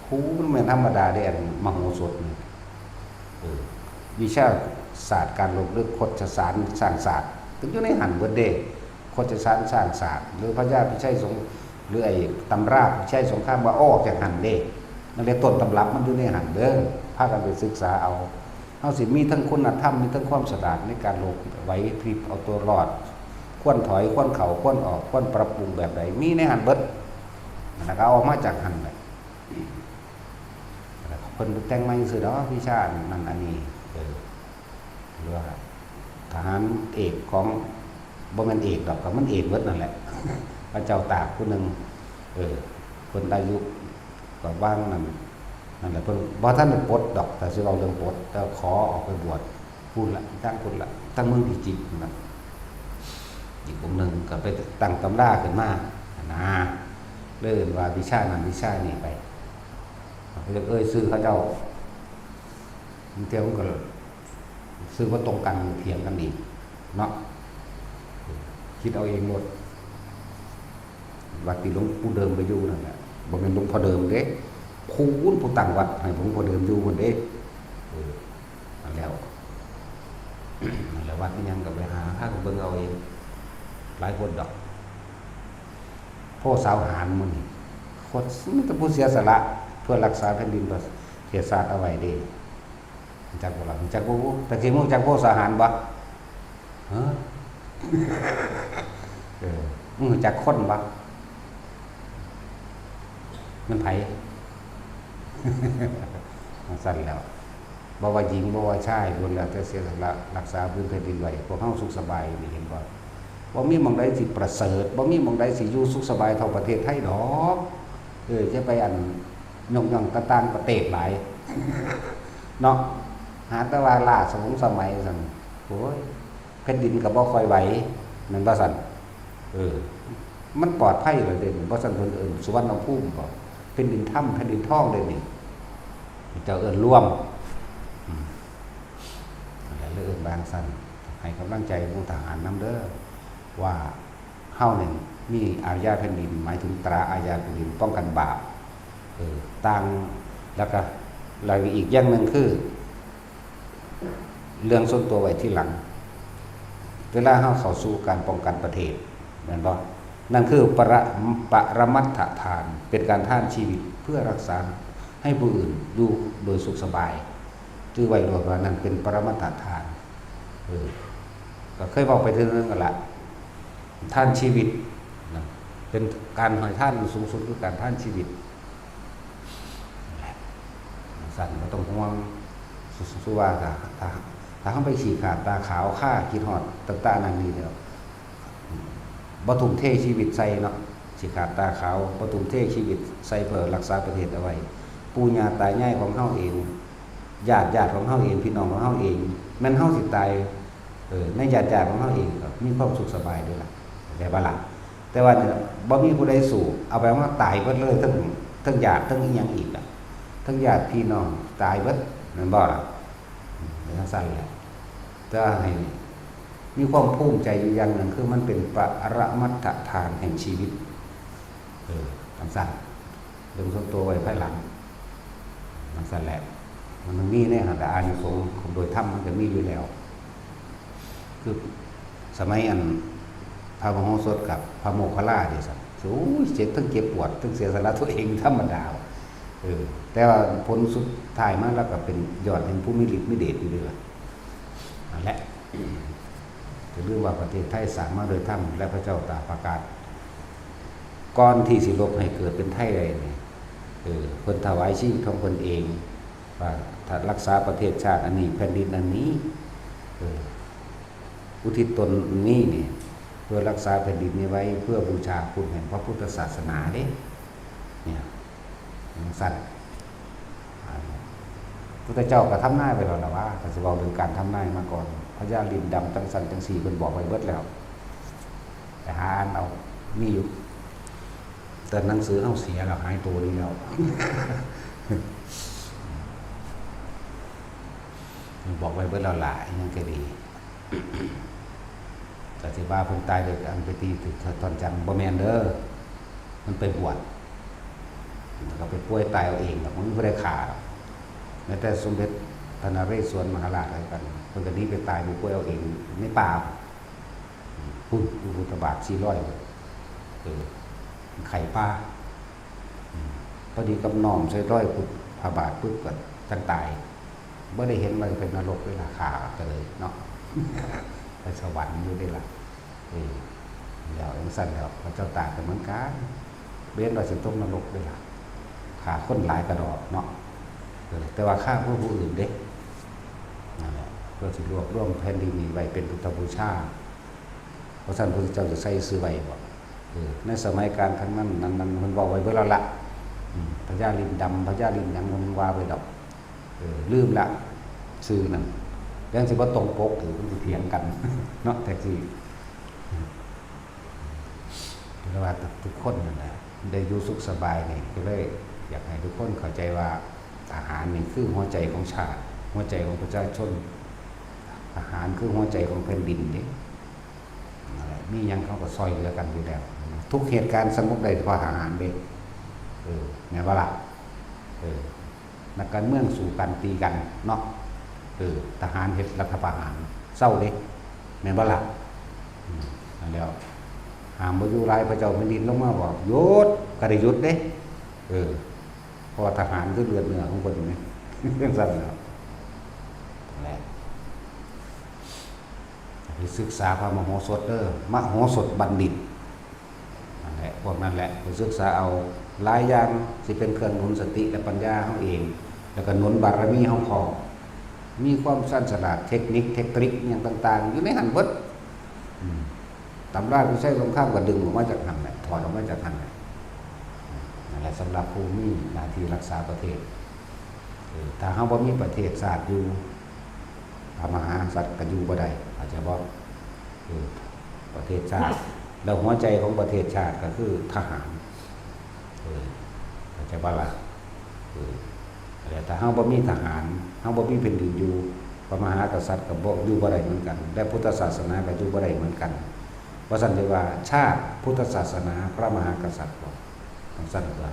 ครูมันไม่ธรรมดาได้อันมโหสถนี่วิชาศาสตร์การลบหรือโคชสารสร้างศาสตร์ถึงอยู่ในหันเบิดเด้โคชสารสร้างศาสตร์หรือพระญาพิชัยสงหรือไอ้ตำราพิชัยสงครามว่าออกจากหันเด้นั่นเลยต้นตำรับมันอยู่ในหันเด้อพากันไปศึกษาเอาสิมีทั้งคุณธรรมมีทั้งความฉลาดในการลบไว้พริบเอาตัวรอดควรถอยควรเข่าควรออกควรปรับปรุงแบบใดมีในหันเบิดแล้วก็เอามาจากหันเลยเพิ่นแต่งมาซื่อดอกวิชานั่นอันนี้หรือว่าทหารเอกของบ่แม่นเอกดอกก็มันเอกเบิดนั่นแหละพระเจ้าตากผู้นึงเพิ่นอายุก็ว่างนั่นแหละเพิ่นบ่ทันได้ปลดดอกแต่สิเว้าเรื่องปลดแต่ขอออกไปบวชพูดละตั้งคนละตั้งเมืองพิจิตรนั่นอีกองค์นึงก็ไปตั้งตำราขึ้นมานะเริ่มว่าวิชานั้นวิชานี้ไปซื้อเขาเจ้าเที่ยวก็ซื้อว่าตรงกันเถียงกันอีกเนาะคิดเอาเองหมดวัดที่หลวงปู่เดิมไปอยู่นั่นแหละบ่แม่นหลวงพ่อเดิมเด้คูณผู้ตั้งวัดให้หลวงพ่อเดิมอยู่คนเด้นั่นแล้วนั่นแหละวัดที่ยังก็ไปหาพากันเบิ่งเอาเองหลายคนดอกพ่อสาวหารมื้อนี้โคตรมันจะผู้เสียสละเพื่อรักษาแผ่นดินประเทศชาติเอาไว้ดีจากบ่ล่ะจากบ่แต่สิมึงจากพ่อสาวหารบ่ฮะมึงจากคนบ่มันไผสั่นแล้วบ่ว่าหญิงบ่ว่าชายล้วนแล้วแต่เสียสละรักษาพื้นแผ่นดินไว้พวกเฮาสุขสบายนี่เห็นบ่บ่มีหม่องใดสิประเสริฐบ่มีหม่องใดสิอยู่สุขสบายเท่าประเทศไทยดอกจะไปอันย่องๆต่างๆประเทศหลายเนาะหาแต่ว่าล้าสมัยซั่นโอ้ยแผ่นดินก็บ่ค่อยไหวนั่นว่าซั่น มันปลอดภัยเลยเด่นเพราะสันเพิ่นเอิ้นสุวรรณภูมิบ่เป็นดินถ้ำแผ่นดินทองเลยนี่เจ้าเอิ้นร่วมแล้วเอิ้นบางสันให้กำลังใจผู้ทหารนำเด้อว่าเฮาเนี่ยมีอาญาแผ่นดินหมายถึงตราอาญาแผ่นดินป้องกันบาปต่างแล้วก็รายอีกอย่างหนึ่งคือเรื่องส่วนตัวไว้ที่หลังเวลาเฮาเข้าสู่การป้องกันประเทศแม่นบ่นั่นคือปรมัตถทานเป็นการท่านชีวิตเพื่อรักษาให้ผู้อื่นอยู่โดยสุขสบายถือไว้ว่านั่นเป็นปรมัตถทานก็เคยบอกไปถึงเรื่องกันละท่านชีวิตนะเป็นการให้ท่านสูงสุดคือการท่านชีวิตสั่นก็ต้องห่วงสุว่าถ้าเขาไปฉีกขาดตาขาวฆ่ากินหอดต่างๆนั่นนี่เนี่ยบทุ่มเทชีวิตใส่เนาะฉีกขาดตาขาวบทุ่มเทชีวิตใส่เพื่อรักษาประเทศเอาไว้ปู่ย่าตายายของเฮาเองญาติของเฮาเองพี่น้องของเฮาเองแม่นเฮาสิตายในญาติของเฮาเองก็มีความสุขสบายด้วยล่ะแต่ว่าล่ะแต่ว่าเนี่ยบ่มีผู้ใดสู่เอาไปว่าตายเบิดเลยทั้งญาติทั้งอีหยังอีกอ่ะทั้งญาติพี่น้องตายเบิดนั่นบ่ล่ะทั้งสั้นแหละจะให้มีความภูมิใจอยู่อย่างหนึ่งคือมันเป็นปรมัตถทานแห่งชีวิตทั้งสั้นเรื่องส่วนตัวไว้ภายหลังทั้งสั้นแหละมันมีเนี่ยแต่อานิสงส์โดยธรรมมันจะมีอยู่แล้วคือสมัยอันพระมโหสถกับพระโมคคัลลาเนี่ยสักโอ้ยเจ็บทั้งเจ็บปวดทั้งเสียสละตัวเองธรรมดาแต่ว่าผลสุดท้ายมาแล้วก็เป็นยอดแห่งผู้มีฤทธิ์มีเดชอยู่ด้วยนั่นแหละจะเรื่องว่าประเทศไทยสร้างมาโดยธรรมและพระเจ้าตากประกาศก่อนที่สิลบให้เกิดเป็นไทยเลยเนี่ยคนถวายชีวิตของคนเองว่าถ้ารักษาประเทศชาติอันนี้แผ่นดินอันนี้อุทิศตนนี้เนี่ยเพื่อรักษาแผ่นดินนี้ไว้เพื่อบูชาคุณแห่งพระพุทธศาสนาเนี่ยสัตว์พุทธเจ้าก็ทำนายไปแล้วนะว่าก็จะบอกเรื่องการทำนายมาก่อนพญาลินดำตั้งสันตั้งสี่เป็นบอกไว้เบิดแล้วแต่หาอ่านเอามีอยู่แต่หนังสือเอาเสียแล้วหายตัวนี้แล้วบอกไว้เบิดแล้วหลายยังก็ดีแต่ที่ว่าเพิ่นตายเด็กอันไปตีถึงตอนจันทร์บ่แม่นเด้อมันไปบวชเขาไปป่วยตายเอาเองแต่มันไม่ได้ขาแม้แต่สมเด็จพระนเรศวรมหาราชอะไรกันเพิ่นก็นี้ไปตายไปป่วยเอาเองในป่าพุ่นอุตบาท400ไข่ป้าพอดีกับน้องใช้ร้อยพุทธพระบาทปุ๊บก็ตั้งตายไม่ได้เห็นมันเป็นนรกด้วยราคาเลยเนาะไปสวรรค์อยู่ได้ละเดี๋ยวอย่างสั้นแล้วพระเจ้าตากเหมือนกันเบ้นเราจะต้องนรกด้วยล่ะขาคนหลายกระดอกเนาะแต่ว่าฆ่าผู้อื่นเด็กนั่นแหละเพื่อที่รวบรวมแผ่นดินนี้ไว้เป็นพุทธบูชาเพราะท่านพระเจ้าจะใส่ซื้อไว้บ่ในสมัยการครั้งนั้นมันบอกไว้เพื่อเราละพญาลินดำพญาลินยังมันว่าไปดอกลืมละซื้อนั่นยังสิว่าตรงปกถือมันเถียงกันเนาะแต่ที่เรียกว่าทุกคนนั่นแหละได้อยู่สุขสบายนี่ก็เลยอยากให้ทุกคนเข้าใจว่าทหารนี่คือหัวใจของชาติหัวใจของประชาชนทหารคือหัวใจของแผ่นดินนี่มียังเขาก็ซอยเหลือกันอยู่แล้วทุกเหตุการณ์สงบได้เพราะทหารเด็กแม่ว่าล่ะนักการเมืองสู่กันตีกันเนาะทหารเฮ็ดรัฐประหารเศร้าเด้แม่นบ่ล่ะนั่นแล้วหามบ่อยู่หลายพระเจ้าแผ่นดินลงมาบอกหยุดก็ได้หยุดเด้เพราะทหารคือเลือดเนื้อของคนนี่เรื่องสั้นแล้วแหละไปศึกษาพระมโหสถเด้อมโหสถบัณฑิตนั่นแหละพวกนั้นแหละไปศึกษาเอาหลายอย่างสิเป็นเครื่องหนุนสติและปัญญาเฮาเองแล้วก็หนุนบารมีเฮาพอมีความสั้นฉลาดเทคนิคอย่างต่างๆอยู่ในหันเบิดตำราผู้ใช้สงครามก็ดึงออกมาจากหันแหละถอดออกมาจากหันแหละนั่นแหละสำหรับผู้มีหน้าที่รักษาประเทศถ้าเฮาบ่มีประเทศชาติอยู่พระมหากษัตริย์ก็อยู่บ่ได้อาจจะบ่ประเทศชาติ แล้วหัวใจของประเทศชาติก็คือทหารเข้าใจบ่ล่ะแต่ถ้าเฮาบ่มีทหารเฮาบ่มีแผ่นดินอยู่พระมหากษัตริย์ก็บ่อยู่บ่ได้เหมือนกันและพุทธศาสนาก็อยู่บ่ได้เหมือนกันว่าซั่นจะว่าชาติพุทธศาสนาพระมหากษัตริย์บ่ต้องซั่นว่า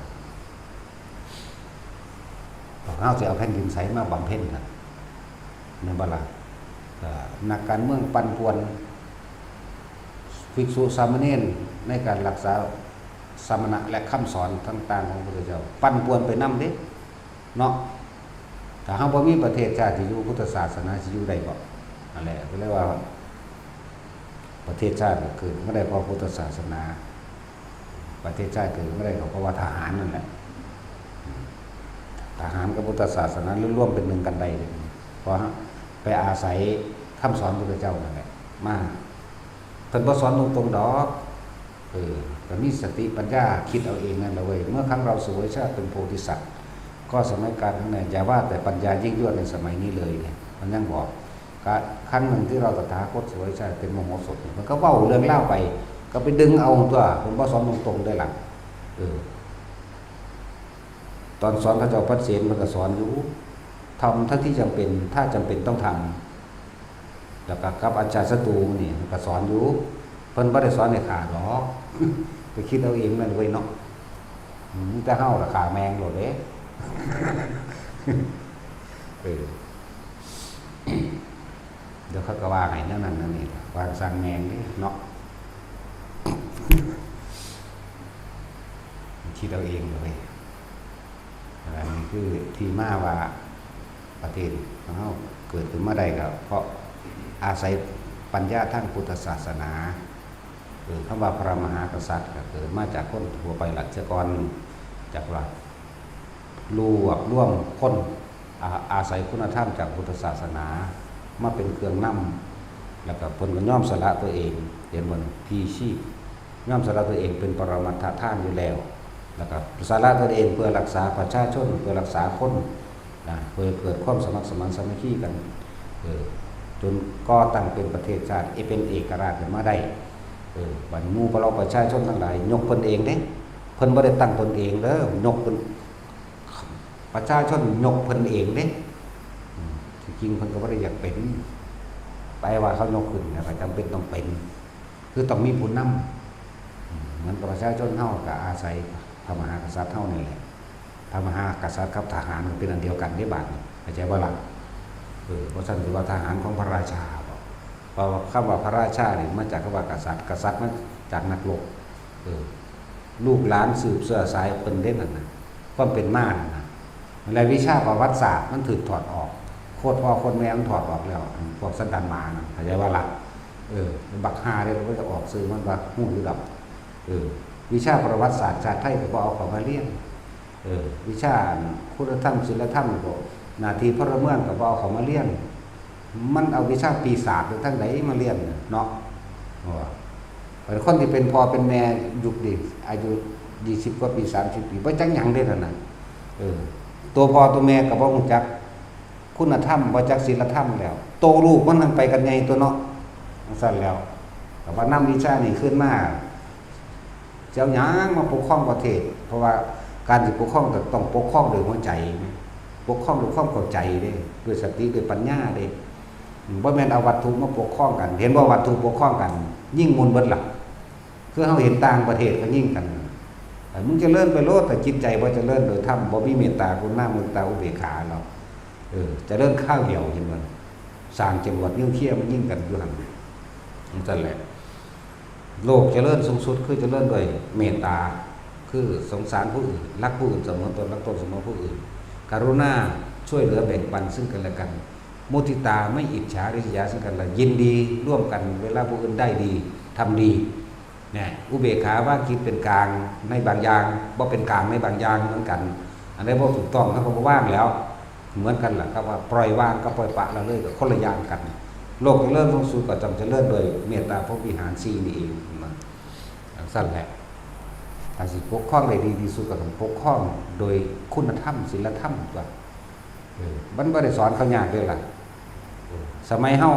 เฮาสิเอาแผ่นดินไสมาบำเพ็ญกันแม่นบ่ล่ะนักการเมืองปั่นป่วนภิกษุสามเณรในการรักษาสมณะและคำสอนต่างๆของพระพุทธเจ้าปั่นป่วนไปนำเด้เนาะถ้าเฮาบ่มีประเทศชาติที่อยู่พุทธศาสนาสิอยู่ได้บ่นั่นแหละก็เรียกว่าประเทศชาติเกิดไม่ได้เพราะพุทธศาสนาประเทศชาติเกิดไม่ได้เพราะว่าทหารนั่นแหละทหารกับพุทธศาสนาร่วมเป็นหนึ่งกันได้เลยเพราะไปอาศัยคำสอนพระพุทธเจ้านั่นแหละมาเพิ่นบ่สอนตรงๆดอกก็มีสติปัญญาคิดเอาเองนั่นแหละเว้ยเมื่อครั้งเราสวยชาติเป็นโพธิสัตว์ก็สมัยการทั้งนั้นอย่าว่าแต่ปัญญายิ่งยวดในสมัยนี้เลยเนี่ยมันยังบอกครั้งหนึ่งที่เราตถาคตสวยชาติเป็นมโหสถมันก็เว้าเรื่องเล่าไปก็ไปดึงเอาตัวผมบ่สอนตรงๆได้หลังตอนสอนพระเจ้าปัสเสนมันก็สอนอยู่ทำทั้งที่จำเป็นถ้าจำเป็นต้องทำแล้วก็กับอาจารย์ศัตรูนี่มันก็สอนอยู่เพิ่นบ่ได้สอนให้ขาดหรอกไปคิดเอาเองนั่นเว้ยเนาะแต่เฮาล่ะขาแมงโลดเด้เดี๋ยวเขาก็ว่าให้นั่นนั่นนี่วางสั่งแมงนี่เนาะคิดเอาเองเลยอันนี้คือที่มาว่าประเทศของเฮาเกิดขึ้นมาได้ก็เพราะอาศัยปัญญาทางพุทธศาสนาคำว่าพระมหากษัตริย์ก็เกิดมาจากคนทั่วไปหลักเจ้ากรจากว่าร่วมคนอาศัยคุณธรรมจากพุทธศาสนามาเป็นเครื่องนำแล้วก็เพิ่นก็ย่อมสละตัวเองเห็นบ่ที่ชีพย่อมสละตัวเองเป็นปรมัตถธาตุอยู่แล้วแล้วก็สละตัวเองเพื่อรักษาประชาชนเพื่อรักษาคนนะเพื่อเกิดความสมัครสมานสามัคคีกันจนก่อตั้งเป็นประเทศชาติเป็นเอกราชขึ้นมาได้บัดหมู่เราประชาชนทั้งหลายยกเพิ่นเองเด้เพิ่นบ่ได้ตั้งตนเองเด้อยกเพิ่นประชาชนยกเพิ่นเองเด้จริงๆเพิ่นก็บ่ได้อยากเป็นไปว่าเขายกขึ้นนะจำเป็นต้องเป็นคือต้องมีผู้นำเหมือนประชาชนเฮาก็อาศัยพระมหากษัตริย์เฮานี่แหละพระมหากษัตริย์กับทหารเป็นอันเดียวกันได้บาดนี้เข้าใจบ่ล่ะเพราะฉะนั้นถือว่าทหารของพระราชาเพราะคำว่าพระราชานี่มาจากคำว่ากษัตริย์กษัตริย์มาจากนักรบลูกหลานสืบเสื้อสายเพิ่นเด้นั่นน่ะความเป็นมานั่นน่ะในวิชาประวัติศาสตร์มันถูกถอดออกโคตรพ่อโคตรแม่มันถอดออกแล้วพวกสันดานหมาน่ะเข้าใจว่าล่ะบักฮาเด้ก็จะออกซื้อมันว่าฮู้อยู่ดอกวิชาประวัติศาสตร์ชาติไทยก็บ่เอาเข้ามาเรียนวิชาคุณธรรมศีลธรรมก็หน้าที่พลเมืองก็บ่เอาเข้ามาเรียนมันเอาวิชาปีศาจหรือทั้งไหนมาเรียนเนาะแต่คนที่เป็นพ่อเป็นแม่ยุคเด็กอายุ20กว่าปี30ปีบ่จักหยังเด้นั่นน่ะตัวพ่อตัวแม่ก็บ่รู้จักคุณธรรมบ่จักศีลธรรมแล้วโตลูกมันนั่นไปกันใหญ่ตัวเนาะซั่นแล้วก็ว่านำวิชานี้ขึ้นมาเจ้าหยังมาปกครองประเทศเพราะว่าการสิปกครองก็ต้องปกครองด้วยหัวใจปกครองด้วยความเข้าใจเด้ด้วยสติด้วยปัญญาเด้บ่แม่นเอาวัตถุมาปกครองกันเห็นว่าวัตถุปกครองกันยิ่งมุนเบิดล่ะคือเฮาเห็นต่างประเทศก็ยิ่งกันมึงจะเลิ่นไปโลดแต่จิตใจบ่จะเลิ่นโดยธรรมบ่มีเมตตากรุณามุตาอุเบกขาหรอกจะเลิ่นข้าวเดียวเห็นบ่สร้างจังหวัดนิวเคลียร์มันยิ่งกันอยู่หั่นนั่นแหละโลกจะเลิ่นสูงสุดคือจะเลิ่นด้วยเมตตาคือสงสารผู้อื่นรักผู้อื่นเสมอตนรักตนเสมอผู้อื่นกรุณาช่วยเหลือแบ่งปันซึ่งกันและกันมุทิตาไม่อิจฉาริษยาซึ่งกันและยินดีร่วมกันเวลาผู้อื่นได้ดีทำดีเนี่ยอุเบกขาว่าคิดเป็นกลางในบางอย่างบ่เป็นกลางในบางอย่างเหมือนกันอันนี้บ่ถูกต้องถ้าบ่ว่างแล้วเหมือนกันล่ะครับว่าปล่อยว่างก็ปล่อยปะละเลยก็คนละอย่างกันโลกจะเริ่มลงสู่ก็จำจะเริ่มโดยเมตตาพรหมวิหาร4นี่เองนะสั้นแหละถ้าสิปกครองได้ดีที่สุดก็ต้องปกครองโดยคุณธรรมศีลธรรมตัวมันบ่ได้สอนเขายากด้วยล่ะสมัยเฮา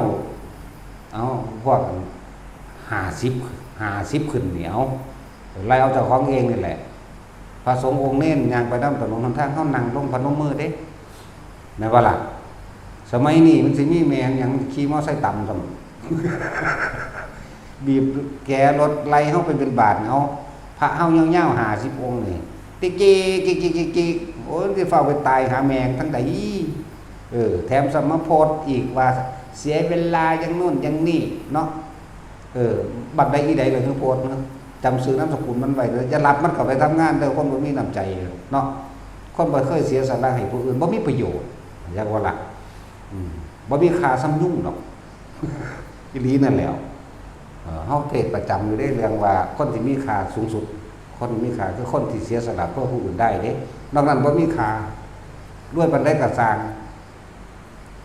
เอาพวก50 50ขึ้นเหนียวไล่เอาเจ้าของเองนี่แหละพระสงฆ์องค์เน้นย่างไปนำถนนหนทางเฮานั่งลงพนมมือเด้แม่นบ่ล่ะสมัยนี้มันสิมีแม่นหยังขี่มอไซค์ต่ำซั่นบีบแกรถไล่เฮาไปเป็นบาทเอาพระเฮายาวๆ50องค์นี่ติ๊กๆๆๆโอ้ยสิเฝ้าไปตายหาแมงทั้งใดแถมสมโพธิอีกว่าเสียเวลาอย่างโน่นอย่างนี้เนาะบัดใดอีใดก็คือโพธิเนาะจำชื่อนามสกุลมันไว้เด้ออย่ารับมันเข้าไปทำงานเด้อคนบ่มีน้ำใจเนาะคนบ่เคยเสียสละให้ผู้อื่นบ่มีประโยชน์จักว่าล่ะบ่มีค่าซ้ำยุ่งดอกอีหลีนั่นแหละเฮาเทศประจำอยู่ได้เรื่องว่าคนที่มีค่าสูงสุดคนมีค่าคือคนที่เสียสละเพื่อผู้อื่นได้เด้นอกนั้นบ่มีค่าด้วยปานใดก็สร้าง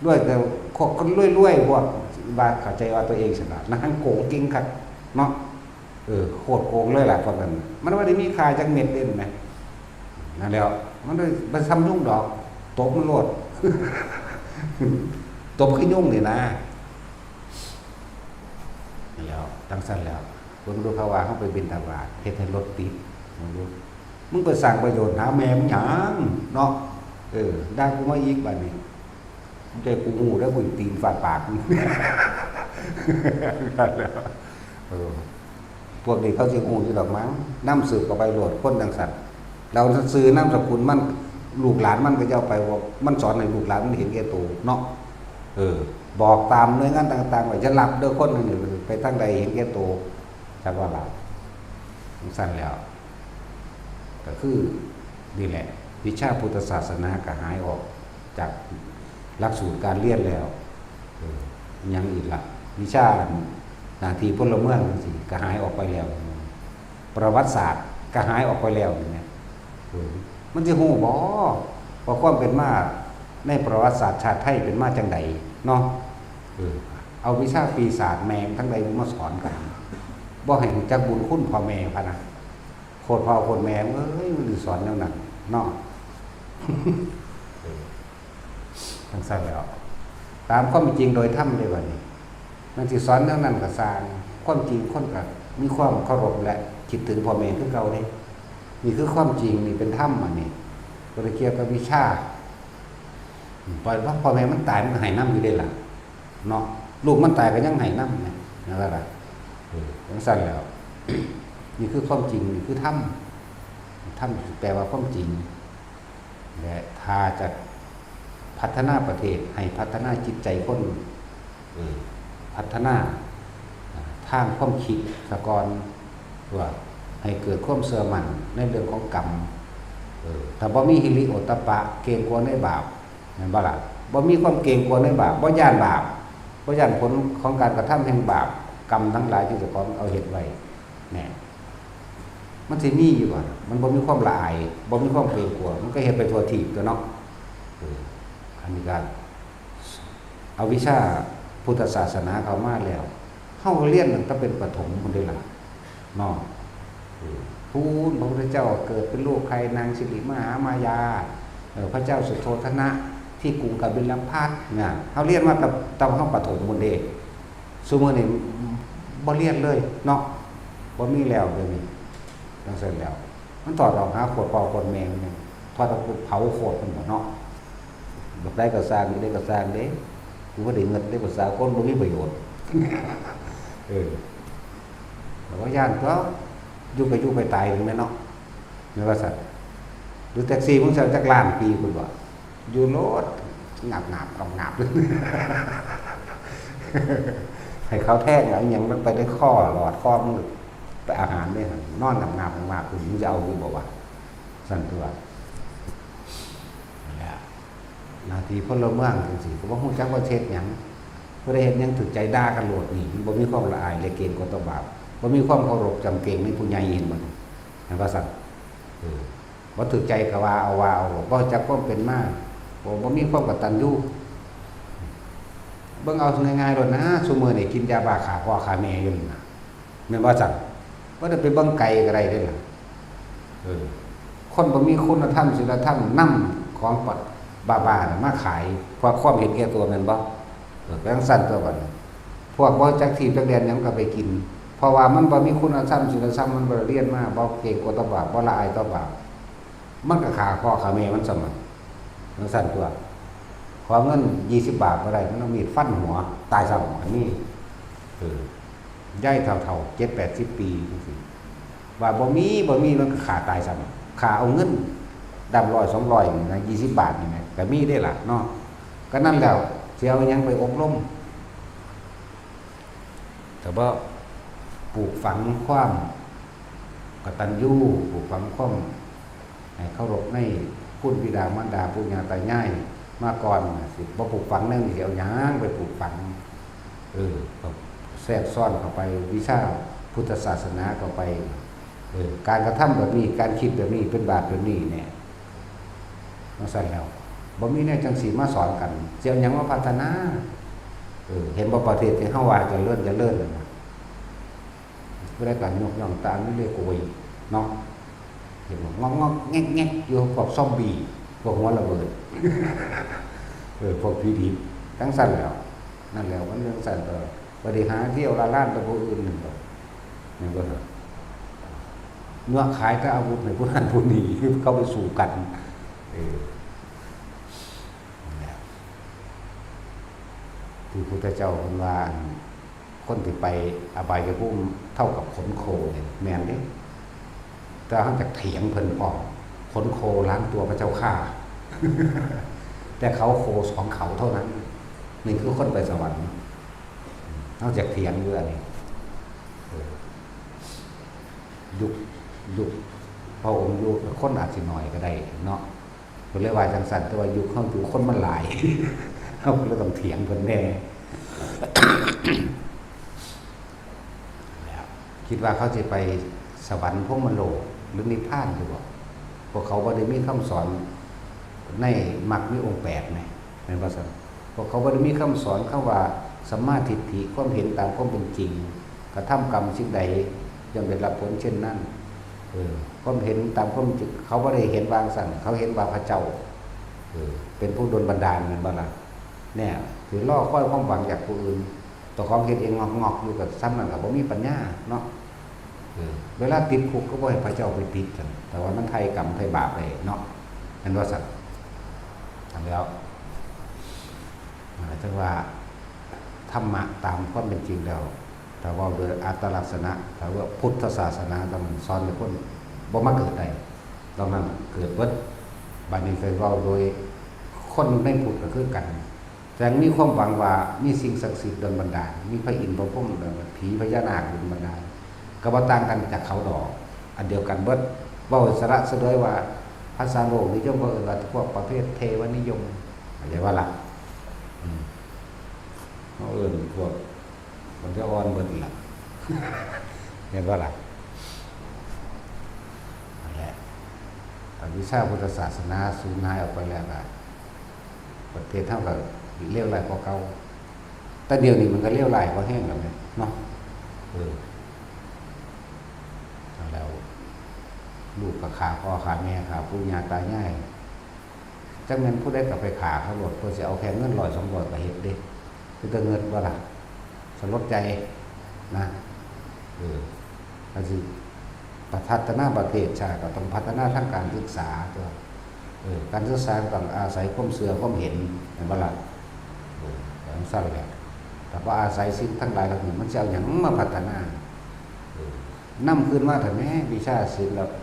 ด้วยแต่คนรวยๆพวกว่าเข้าใจว่าตัวเองฉลาดนะฮั่นโกงจริงคักเนาะโคตรโกงเลยล่ะพวกนั้นมันบ่ได้มีค่าจักเม็ดเด่นแหมนั่นแล้วมันบ่ซ้ำยุ่งดอกตบมันโลด ตบคือยุ่งนี่นะแล้วตั้งสั้นแล้วเบิ่งดูเขาว่าเขาไปบิณฑบาตเฮ็ดให้รถติดมึงไปสร้างประโยชน์หาแม่มึงหยังเนาะได้กูมาอีกบัดนี้มึงใจกูหูแล้วกูตีนฟาดปากแล้วพวกนี้เขาสิหูอยู่ดอกมั้งนำสืบก็ไปโหลดคนจังซั่นเราซื้อนามสกุลมันลูกหลานมันก็จะเอาไปว่ามันสอนให้ลูกหลานมันเห็นแก่ตัวเนาะบอกตามหน่วยงานต่างๆว่าจะรับเด้อคนนึงไปตั้งใดเห็นแก่ตัวจักว่าล่ะสั้นแล้วก็คือนี่แหละวิชาพุทธศาสนาก็หายออกจากหลักสูตรการเรียนแล้วยังอีกล่ะวิชาหน้าที่พลเมืองจังซี่ก็หายออกไปแล้วประวัติศาสตร์ก็หายออกไปแล้วเนี่ยมันสิฮู้บ่ว่าความเป็นมาในประวัติศาสตร์ชาติไทยเป็นมาจังใดเนาะเอาวิชาปีศาจแมงทั้งใดมาสอนกันบ่ให้รู้จักบุญคุณพ่อแม่พะนะโคตรพ่อโคตรแม่เอ้ยมันสิสอนแนวนั้นเนาะทั้งสั้นแล้วตามความจริงโดยธรรมเลยบัดนี้มันสิสอนแนวนั้นก็สร้างความจริงคนก็มีความเคารพและคิดถึงพ่อแม่คือเก่าเด้นี่คือความจริงนี่เป็นธรรมอันนี้บ่ได้เกี่ยวกับวิชาปล่อยว่าพ่อแม่มันตายมันก็ให้นำอยู่ได้ล่ะเนาะลูกมันตายก็ยังให้นำนั่นล่ะจังซั่นแล้ว นี่คือความจริงนี่คือธรรมแปลว่าความจริงและถ้าจะพัฒนาประเทศให้พัฒนาจิตใจคนพัฒนาทางความคิดสะกอนว่าให้เกิดความเชื่อมั่นในเรื่องของกรรมถ้าบ่มีหิริโอตตัปปะเกรงกลัวในบาปแม่นบ่ล่ะบ่มีความเกรงกลัวในบาปบ่ย้านบาปบ่ย้านผลของการกระทำแห่งบาปกรรมทั้งหลายที่เจ้าของเอาเฮ็ดไว้แน่มันสิมีอยู่บ่มันบ่มีความละอายบ่มีความเกรงกลัวมันก็เฮ็ดไปทั่วทีบตัวเนาะอันนี้ก็เอาวิชาพุทธศาสนาเข้ามาแล้วเฮาเรียนตั้งแต่เป็นประถมพุ่นเด้ล่ะเนาะพูนพระพุทธเจ้าเกิดเป็นลูกใครนางสิริมหามายาพระเจ้าสุโธทนะที่กรุงกบิลพัสดุเนี่ยเฮาเรียนมาตอนเฮาประถมพุ่นเด้ซุมื้อนี้บ่เรียนเลยเนาะบ่มีแล้วเดี๋ยวนี้จังซั่นแล้วมันถอดออกหาขวดเปล่าขวดแมงเนี่ยถอดเอาเผาโคตรมันบ่เนาะบักได้ก็สร้างนี่ได้ก็สร้างเด้กูบ่ได้เงินได้ภาษาคนบ่มีประโยชน์แต่ว่าย่านก็อยู่ไปตายถึงแม่เนาะแม่ว่าซั่นดูแท็กซี่มึงเสียจักล้านปีพุ่นบ่อยู่รถงับให้เขาแท้งเอาหยังมันไปได้ข้อหลอดข้อมึงไปอาหารได้หั่นนอนงับมากๆคุณมึงจะเอาอยู่บ่วะสั่นตัวหน้าที่พลเมืองจังซี่ก็บ่ฮู้จักว่าเฮ็ดหยังบ่ได้เฮ็ดหยังถูกใจด่ากันโลดนี่บ่มีความละอายและเกรงกลัวต่อบาปบ่มีความเคารพจำเกรงในผู้ใหญ่เห็นบ่นั่นว่าซั่นบ่ถูกใจก็ว่าเอาบ่จักความเป็นมาบ่มีความกตัญญูเบิ่งเอาง่ายๆโดดนะซุมื้อนี้กินยาบ้าฆ่าพ่อฆ่าแม่อยู่นี่นะแม่นบ่ซั่นบ่ได้ไปเบิ่งไกลก็ได้เด้ล่ะคนบ่มีคุณธรรมศีลธรรมนำของบ้าๆมาขายเพราะความเห็นแก่ตัวแม่นบ่จังซั่นตัวบัดพวกบ่จักที่จักแดนหยังก็ไปกินพอ ราะว่ามันบ่มีคุณธรรมศีลธรรมมันบ่เรียนมาบ่เก่งกว่าตบาปบ่ละอายตบาปมันก็ฆ่าพ่อฆ่าแม่มันซะมันจังซั่นตัวขอเงิน20 บาทบ่ได้มันเอามีดฟันหัวตายซะอันนี้ย้ายเฒ่าๆ70-80 ปีจังซี่ว่าบ่มีมันก็ฆ่าตายซะฆ่าเอาเงินดำ100 200นี่นะ20 บาทนี่แหมก็มีได้ล่ะเนาะก็นั่นแล้วสิเอาหยังไปอบรมแต่ว่าปลูกฝังความกตัญญูปลูกฝังความให้เคารพในคุณบิดามารดาปู่ย่าตายายมาก่อนสิบ่ปลูกฝังนั่นสิเอาหยังไปปลูกฝังแทรกซ้อนเข้าไปวิชาพุทธศาสนาเข้าไปการกระทำแบบนี้การคิดแบบนี้เป็นบาปแบบนี้เนี่ยมาสั่นแล้วบ่มีแนวจังสีมาสอนกันเจียวหยังมาพัฒนาเห็นบ่ประเทศที่เฮาว่าจะเลื่อนนะบ่ได้การยกย่องตามนี่เรียกโอยเนาะเห็นบ่งอกๆแงกๆอยู่พวกซอมบี้พวกหัวระเบิดพวกผีดิบทั้งสั่นแล้วนั่นแล้วมันเรื่องสั่นต่อบ่ได้หาเที่ยวละล้านตะผู้อื่นนั่นบ่นี่บ่ล่ะเนื้อขายแต่อาวุธให้ผู้นั้นผู้นี้เข้าไปสู่กันที่พุทธเจ้าเพิ่นว่าคนที่ไปอบายภูมิเท่ากับขนโคเนี่ยแม่นเด้แต่เฮาจักเถียงเพิ่นออกขนโคล้างตัวพระเจ้าข้า แต่เขาโคของเขาเท่านั้นนี่คือคนไปสวรรค์เฮาจักเถียงอยู่อันนี้ยุคพระองค์อยู่คนอาจสิน้อยก็ได้เนาะเพิ่นเลยว่าจังซั่นแต่ว่ายุคเฮาอยู่คนมันหลาย เฮาก็เลยต้องเถียงเพิ่นแน่ คิดว่าเขาจะไปสวรรค์พรหมโลกหรือนิพพานอยู่บ่พวกเขาบ่ได้มีคำสอนในมรรคมีองค์8นี่แม่นบ่ซั่นพวกเขาบ่ได้มีคำสอนคำว่าสัมมาทิฏฐิความเห็นตามความเป็นจริงกระทำกรรมสิ่งใดย่อมได้รับผลเช่นนั้นความเห็นตามความจริงเขาบ่ได้เห็นวางสั่นเขาเห็นว่าพระเจ้าเป็นผู้ดลบันดาลแม่นบ่ล่ะเนี่ยถือล่อค่อยความหวังจากผู้อื่นตัวของเฮ็ดเองงอกๆอยู่กับซ้ำนั่นก็บ่มีปัญญาเนาะเวลาติดคุกก็บ่ให้พระเจ้าไปติดกันแต่ว่ามันไทยกรรมไทยบาปเลยเนาะนั่นว่าสัตว์ทำแล้วจังว่าธรรมะตามความเป็นจริงแล้วถ้าว่าโดยอัตลักษณะถ้าว่าพุทธศาสนาต้องสอนให้คนบ่มาเกิดได้ต้องนั้นเกิดเบิดบัดนี้เคยเว้าโดยคนในพุทธก็คือกันแต่มีความหวังว่ามีสิ่งศักดิ์สิทธิ์ดลบันดาลมีพระอินทร์พระพรหมผีพญานาคดลบันดาลก็บ่ต่างกันจากเขาดอกอันเดียวกันเบิดเว้าสระเสดยว่าภาษาโลกนิยมก็ว่าพวกประเภทเทวนิยมเข้าใจว่าล่ะเฮาพวกมันจะอ่อนเบิดล่ะ เห็นว่าล่ะนั่นแหละวิชาพุทธศาสนาสูญหายออกไปแล้วก็ประเทศเท่ากับเลี้ยวไหลกว่าเก่าแต่เดี๋ยวนี้มันก็เลี้ยวไหลกว่าแห้งแล้วไงเนาะแล้วลูกกับขาพ่อขาแม่ขาปู่ย่าตายายจังแม่นผู้ใดก็ไปขาเขาหมดเพื่อจะเอาแค่เงิน100 200ก็เฮ็ดเด้คือแต่เงินว่าล่ะสลดใจนะก็สิพัฒนาประเทศชาติก็ต้องพัฒนาทางการศึกษาตัวการศึกษาต้องอาศัยความเชื่อความเห็นเห็นบ่ล่ะอย่างสั้นแหละแต่ว่าอาศัยสิ่งทั้งหลายเหล่านี้มันจะเอาหยังมาพัฒนานำขึ้นมาแต่แม้วิชาศิลป์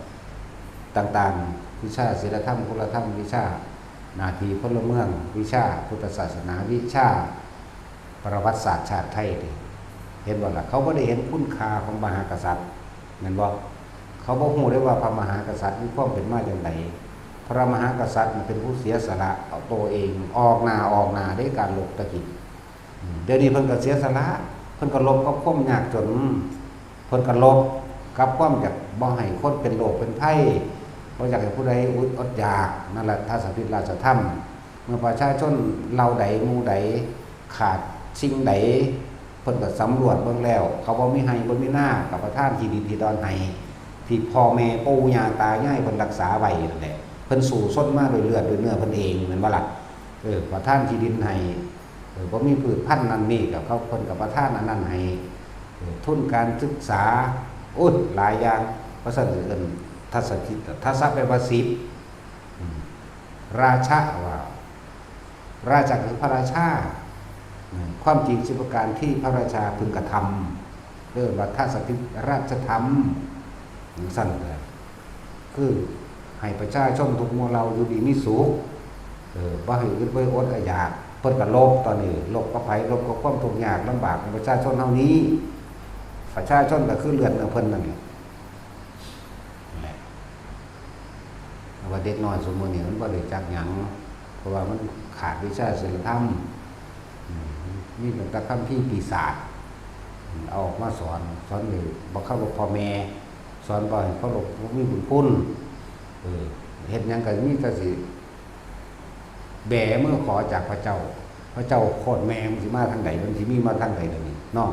ต่างๆวิชาศีลธรรมคุณธรรมวิชาหน้าที่พลเมืองวิชาพุทธศาสนาวิชาประวัติศาสตร์ชาติไทยเห็นบ่ล่ะเขาบ่ได้เห็นคุณค่าของมหากษัตริย์แม่นบ่เขาบ่ฮู้ได้ว่าพระมหากษัตริย์มีความเป็นมาจังไดพระมหากษัตริย์เป็นผู้เสียสละเอาตัวเองออกหน้าได้การลบตะกี้เดี๋ยวนี้เพิ่นก็เสียสละเพิ่นก็ลบกับความยากจนเพิ่นก็ลบกับความอยากบ่ให้คนเป็นโรคเป็นภัยบ่อยากให้ผู้ใดอดอยากนั่นแหละถ้าสัมฤทธิ์ราชธรรมเมื่อประชาชนเราใดหมู่ใดขาดสิ่งใดเพิ่นก็สำรวจเบิ่งแล้วเขาบ่มีให้บ่มีหน้ากับประทานที่ดินที่ดอนให้ที่พ่อแม่ปู่ย่าตายายเพิ่นรักษาไว้นั่นแหละเพิ่นสู่ส้นมาด้วยเลือดด้วยเนื้อเพิ่นเองแม่นบ่ล่ะประทานที่ดินให้บ่มีพืชพันธุ์นั่นนี่กับเขาเพิ่นก็ประทานอันนั้นให้ ทุนการศึกษาโอ้ยหลายอย่างภาษาอื่นทัศคิดทัศแปลว่าสิบราชาว่าราชาคือพระราชาความจริงสิบประการที่พระราชาพึงกระทำเรื่องว่าทัศคิดราชธรรมสั้นเลยคือให้ประชาชนทุกหมู่เหล่าอยู่ดีมีสุขบ่ให้อึดบ่อดอยากเพิ่นก็ลบตอนนี้ลบกับไผลบกับความทุกข์ยากลำบากของประชาชนเฮานี้ประชาชนก็คือเลือดเนื้อเพิ่นนั่นแหละว่าเด็กน้อยสมมุตินี่มันบ่ได้จักหยังเพราะว่ามันขาดวิชาศีลธรรมมีแต่คัมภีร์ปีศาจเอาออกมาสอนนี่บ่เคารพพ่อแม่สอนบ่ให้เคารพบ่มีบุญคุณเฮ็ดหยังก็มีแต่สิแบเมื่อขอจากพระเจ้าโคตรแม่มันสิมาทางใดมันสิมีมาทางใดเดี๋ยวนี้เนาะ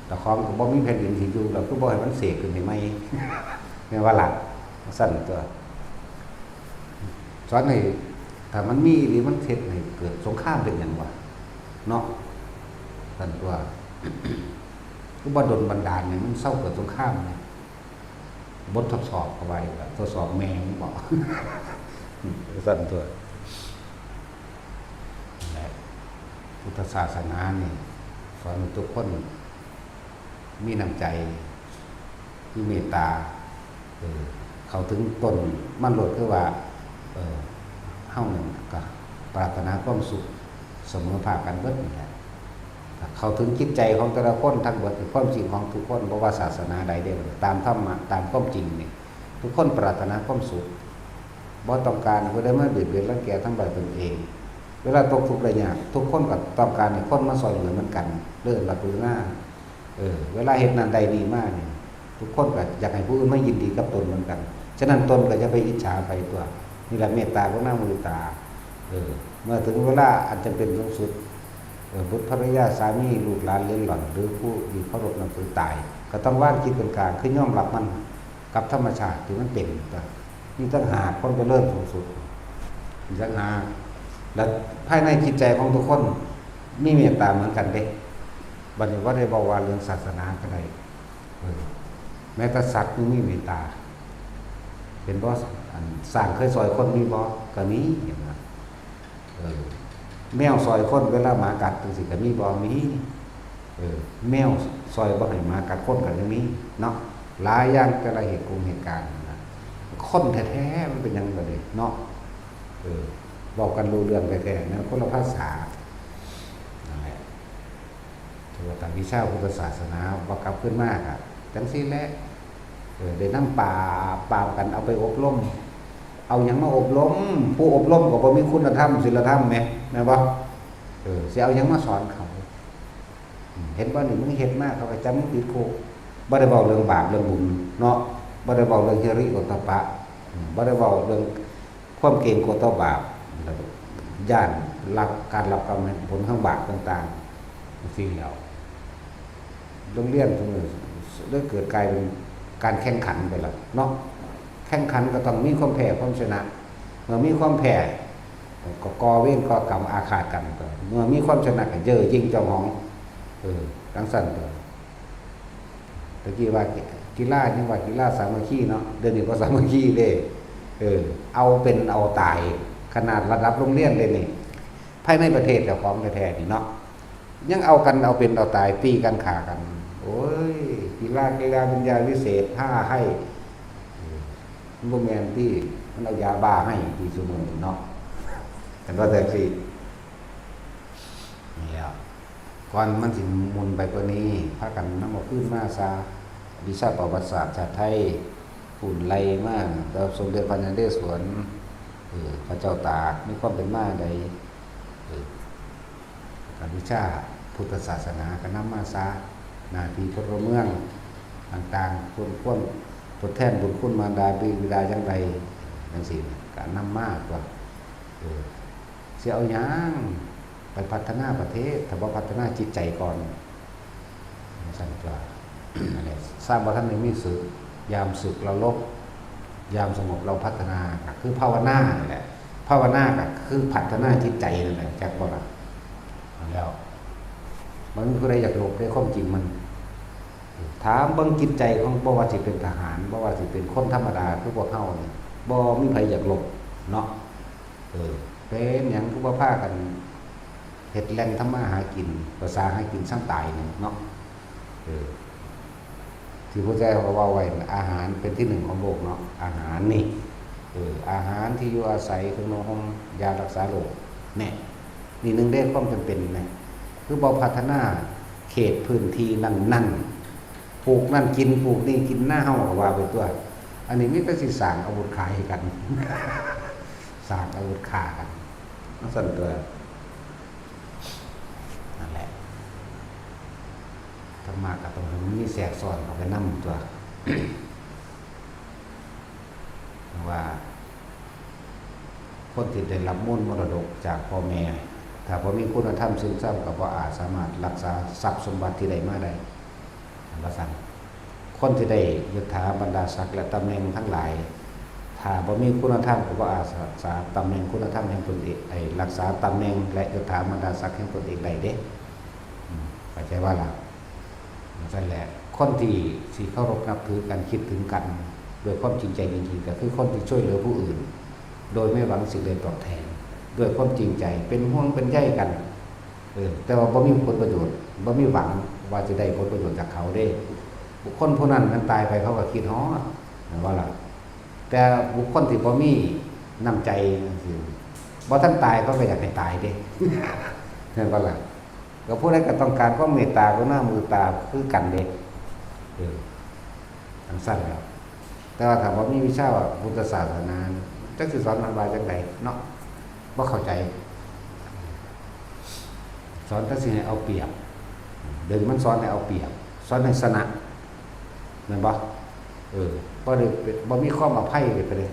แต่ของก็บ่มีแผ่นดินสิอยู่แล้วก็บ่ให้มันเสกขึ้นให้ใหม่แม่ว่าล่ะสั่นตัวสอนให้ถ้ามันมีหรือมันเฮ็ดให้เกิดสงครามเป็นหยังวะเนาะสั่นตัวก็บ่ดลบันดาลให้มันเศร้าเกิดสงครามเนี่ยบททดสอบเอาไว้ทดสอบแม่มันบอกสั่นตัวพุทธศาสนาเนี่ยสอนทุกคนมีน้ำใจมีเมตตาเขาถึงต้นมันหลดคือว่าเฮานั่นก็ปรารถนาความสุขเสมอภาคกันเบิดนี่แหละเขาถึงจิตใจของแต่ละคนทั้งเบิดความจริงของทุกคนบ่ว่าศาสนาใดเด้อตามธรรมะตามความจริงนี่ทุกคนปรารถนาความสุขบ่ต้องการผู้ใดมาเบียดเบียนรังแกทั้งตนเองเวลาตกทุกข์ได้ยากทุกคนก็ต้องการให้คนมาช่วยเหลือเหมือนกันเลิศละคือหน้าเวลาเฮ็ดนั้นใดดีมากนี่ทุกคนก็อยากให้ผู้อื่นมายินดีกับตนเหมือนกันฉะนั้นตนก็จะไปอิจฉาไปตัวนี่แหละเมตตากรุณามุทิตาเมื่อถึงเวลาอันจำเป็นสูงสุดบุตรภรรยาสามีลูกหลานเลี้ยงหล่อนหรือผู้มีเคารพนับถือตายก็ต้องว่างคิดเป็นกลางคือยอมรับมันกับธรรมชาติที่มันเป็นนี่ตั้งหากคนจะเริ่มสูงสุดนี่ตั้งหากและภายในจิตใจของทุกคนมีเมตตาเหมือนกันเด็กบัดนี้ว่าได้บอกว่าเรื่องศาสนาก็ได้แม้แต่สัตว์มีเมตตาเป็นบ่สร้างเคยซอยคนมีบ่ก็มีอย่างนั้นแมวซอยคนเวลาหมากัดจังซี่ก็มีบ่มีแมวซอยบ่ให้หมากัดคนก็ยังมีเนาะหลายอย่างแต่ละเหตุการณ์นะคนแท้ๆมันเป็นยังไงบ่ได้เนาะบอกกันรู้เรื่องแท้ๆนะคนละภาษานั่นแหละถือว่าตามวิชาพุทธศาสนาบ่กลับขึ้นมากอ่ะจังซี่แหละได้นำป่ากันเอาไปอบรมเอาหยังมาอบรมผู้อบรมก็บ่มีคุณธรรมศีลธรรมแหมแม่นบ่สิเอาหยังมาสอนเขาเห็นบ่นี่มึงเฮ็ดมากเขาก็จำมึงติดคุกบ่ได้เว้าเรื่องบาปเรื่องบุญเนาะบ่ได้เว้าเรื่องฮิริโอตตัปปะบ่ได้เว้าเรื่องความเกรงกลัวต่อบาปย่านการรับกรรมผลข้างบาปต่างๆสิ่งแล้วโรงเรียนทุกมื้อได้เกิดกลายเป็นการแข่งขันไปแล้วเนาะแข่งขันก็ต้องมีความแพ้ความชนะเมื่อมีความแพ้ก็ก่อเวรก่อกรรมอาฆาตกันเมื่อมีความชนะก็เย่อยิ่งเจ้าของทั้งสั้นตัวตะกี้ว่ากีฬายังว่ากีฬาสามัคคีเนาะเดี๋ยวนี้ก็สามัคคีเด้เอาเป็นเอาตายขนาดระดับโรงเรียนเลยนี่ภายในประเทศเจ้าของแท้ๆนี่เนาะยังเอากันเอาเป็นเอาตายตีกันฆ่ากันโอ้ยกีฬาวิญญาณวิเศษ5ให้บ่แม่นที่มันเอายาบ้าให้ที่ซุมื้อเนาะแต่ว่าแต่สินี่แล้วก่อนมันสิหมุนไปกว่านี้พากันนำเอาขึ้นมาซะวิชาประวัติศาสตร์ชาติไทยหุ่นไล่มากแล้วสมเด็จพระนเรศวรพระเจ้าตากมีความเป็นมาใดการวิชาพุทธศาสนาก็นำมาซะหน้าที่พลเมืองต่างๆควรทดแทนบุญคุณมารดาบิดาจังไดจังซี่ก็นำมากกว่าสิเอาหยังไปพัฒนาประเทศถ้าบ่พัฒนาจิตใจก่อนสั่นว่านั่นแหละทราบว่าท่านได้มีศึกยามศึกเราลบยามสงบเราพัฒนาก็คือภาวนานั่นแหละภาวนาก็คือพัฒนาจิตใจนั่นแหละจักบ่ล่ะแล้วมันผู้ใดอยากรู้ได้ความจริงมัน ถามเบิ่งจิตใจของบ่ว่าสิเป็นทหารบ่ว่าสิเป็นคนธรรมดาคือพวกเฮานี่บ่มีไผอยากลบเนาะเป็นหยังคือบ่พากันเฮ็ดแหล่งทำมาหากินภาษาหากินสร้างตายนี่เนาะที่พระเจ้าเว้าไว้อาหารเป็นที่หนึ่งของโลกเนาะอาหารนี่อาหารที่อยู่อาศัยเครื่องนุ่งห่มยารักษาโรคแน่นี่นึงได้ความจำเป็นนะคือบ่พัฒนาเขตพื้นที่นั่นปลูกนั่นกินปลูกนี่กินหน้าเฮาก็ว่าไปตัวอันนี้มีแต่สิสร้างอาวุธขายให้กัน สร้างอาวุธฆ่ากันสั่นตัวนั่นแหละธรรมะก็ต้องมีแทรกซ้อนเข้าไปนำตัว ว่าคนที่ได้รับมรดกจากพ่อแม่ถ้าบ่มีคุณธรรมซึมซับก็บ่อาจสามารถรักษาทรัพย์สมบัติที่ได้มาได้ว่าซั่นคนที่ได้ยศถาบรรดาศักดิ์และตำแหน่งทั้งหลายถ้าบ่มีคุณธรรมก็บ่อาจรักษาตำแหน่งคุณธรรมแห่งตนเองรักษาตำแหน่งและยศถาบรรดาศักดิ์แห่งตนเองได้เด้เข้าใจว่าล่ะนั่นแหละคนที่สิเคารพนับถือกันคิดถึงกันด้วยความจริงใจจริงๆก็คือคนที่ช่วยเหลือผู้อื่นโดยไม่หวังสิ่งใดตอบแทนด้วยความจริงใจเป็นห่วงเป็นใยกันแต่ว่าบ่มีผลประโยชน์บ่มีหวังว่าจะได้ผลประโยชน์จากเขาได้บุคคลผู้นั้นมันตายไปเขาก็คิดฮอดว่าล่ะแต่บุคคลที่บ่มีน้ำใจสิบ่ทันตายเขาก็อยากให้ตายเด้ นั่นว่าล่ะก็ผู้ใดก็ต้องการความเมตตากรุณาเมตตาคือกันเด้ทั้งสั้นแล้วแต่ว่าถ้าบ่มีวิชาพุทธศาสนาจักสิสอนมันว่าจังไดเนาะบ่เข้าใจสอนแต่สิให้เอาเปรียบดึงมันสอนให้เอาเปรียบสอนให้ชนะแม่นบ่บ่ได้บ่มีความอภัยไปเลย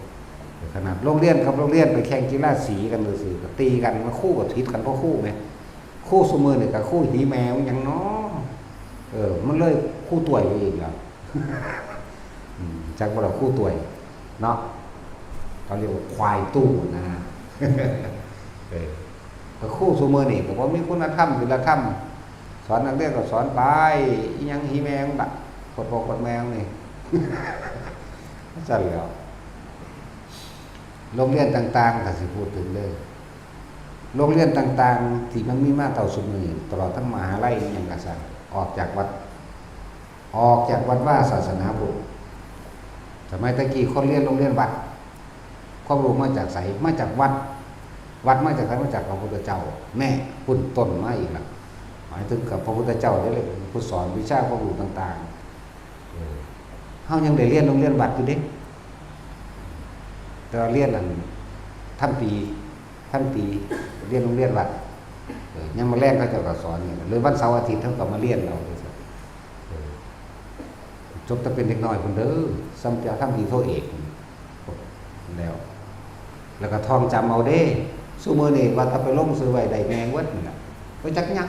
ขนาดโรงเรียนกับโรงเรียนไปแข่งกีฬาสีกันซื่อๆก็ตีกันมาคู่กับทิศกันเพราะคู่แม่คู่ซุมื้อนี่ก็คู่หีแมวหยังเนาะมันเลยคู่ต่วยไปอีกแล้วจักบ่ล่ะคู่ต่วยเนาะเขาเรียกว่าควายตู้นะ ก็คู่ซุมื้อนี่ก็บ่มีคุณธรรมศีลธรรมสอนนักเรียนก็สอนไปอีหยังหีแมวบักกดพอกดแมวนี่ ซั่นแล้วโรงเรียนต่างๆถ้าสิพูดถึงเลยโรงเรียนต่างๆที่มันมีมาเท่าซุมื้อตลอดทั้งมหาลัยอิหยังก็ซั่นออกจากวัดว่าศาสนาพุทธสมัยตะกี้คนเรียนโรงเรียนวัดความรู้มาจากไสมาจากวัดมาจากไสมาจากพระพุทธเจ้าแม่พุ่นต้นมาอีกล่ะหมายถึงกับพระพุทธเจ้าได้เลยผู้สอนวิชาความรู้ต่างๆเฮายังได้เรียนโรงเรียนวัดอยู่เด้แต่เรียนอันท่านปีเรียนโรงเรียนวัดยังมาแรกเขาเจ้าก็สอนนี่หรือวันเสาร์อาทิตย์เฮาก็มาเรียนเราจบแต่เป็นเด็กน้อยพุ่นเด้อซ้ำจะทำดีโทเอกแล้วก็ท่องจำเอาเด้ซุมื้อนี้ว่าถ้าไปลงซื้อไว้ได้แมงวัดนี่ล่ะบ่จักหยัง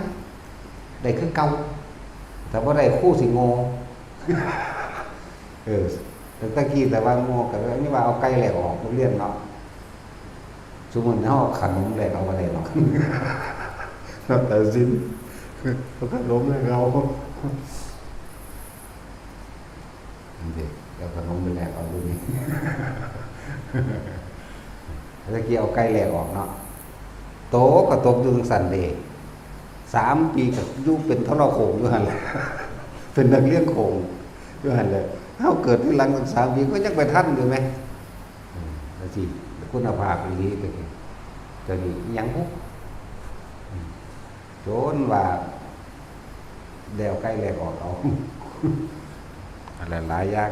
ได้คือเก่าแต่บ่ได้คู่สิโง่ แต่ตะกี้แต่ว่าโง่ก็นี่ว่าเอาไก่แหลกออกโรงเรียนเนาะซุมื้อนี้เฮาขนมแหลกเอาบ่ได้หรอก แต่สิ้นขนมแหลกเอาแล้วขนมไปแหลกเอาดูนี่ ตะกี้เอาไก่แหลกออกเนาะโตก็ตกอยู่จังซั่นเด้3 ปีก็อยู่เป็นทรโขงอยู่หั่นแหละ เป็นนักเรียนโขงอยู่หั่นแหละเฮาเกิดที่หลัง3 ปีก็ยังไปทันอยู่มั้ยแล้วสิคุณภาพอีหลีตะกี้แต่นี่หยังพุจนว่าแดวไก่แหลกออกเอา อะไรหลายอย่าง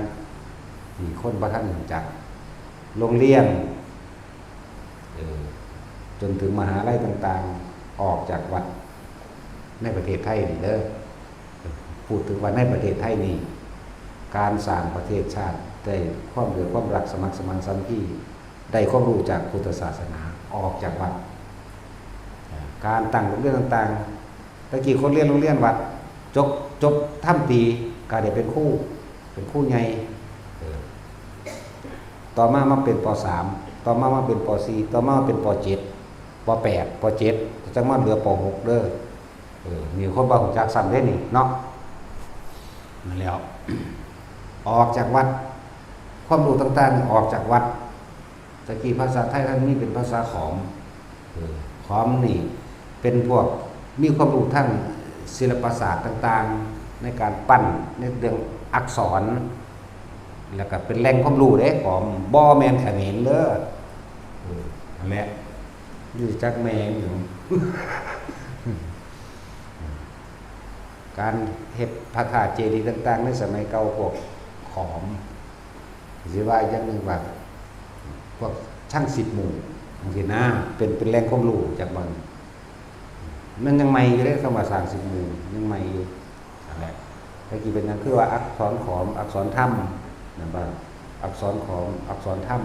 ที่คนบ่ทันรู้จักโรงเรียนจนถึงมหาลัยต่างๆออกจากวัดในประเทศไทยนี่เด้อพูดถึงว่าในประเทศไทยนี่การสร้างประเทศชาติได้ความเหลือความรักสมัครสมานสามัคคีได้ความรู้จากพุทธศาสนาออกจากวัดการตั้งโรงเรียนต่างๆตะกี้คนเรียนโรงเรียนวัดจบทำปีก็ได้เป็นครูใหญ่ต่อมาเป็นป.3 ต่อมาเป็นป.4 ต่อมาเป็นป.7 ป.8 ป.7 จังมาเหลือป.6 เด้อมีคนบ่ฮู้จักซ้ำเด้นี่เนาะ นั่นแล้ว ออกจากวัดความรู้ต่างๆออกจากวัดตะกี้ภาษาไทยท่านมีเป็นภาษาขอมขอมนี่เป็นพวกมีความรู้ทั้งศิลปศาสตร์ต่างๆในการปั้นในเรื่องอักษรแล้วก็เป็นแหล่งความรู้เด้ของบ่แม่นเขมรเด้อนั่นแหละอยู่จักแมงอยู่ การเฮ็ดพระธาตุเจดีย์ต่างๆในสมัยเก่าพวกขอมสิว่าอย่างหนึงว่าพวกช่าง10หมู่บางทีนะเป็นแหล่งความรู้จากมันมันยังใหม่อยู่เด้คำว่าสร้าง10หมู่ยังใหม่อยู่นั่นแหละแต่กี้เป็นนั้นคือว่าอักษรขอมอักษรถ้ำนั่นว่าอักษรขอมอักษรถ้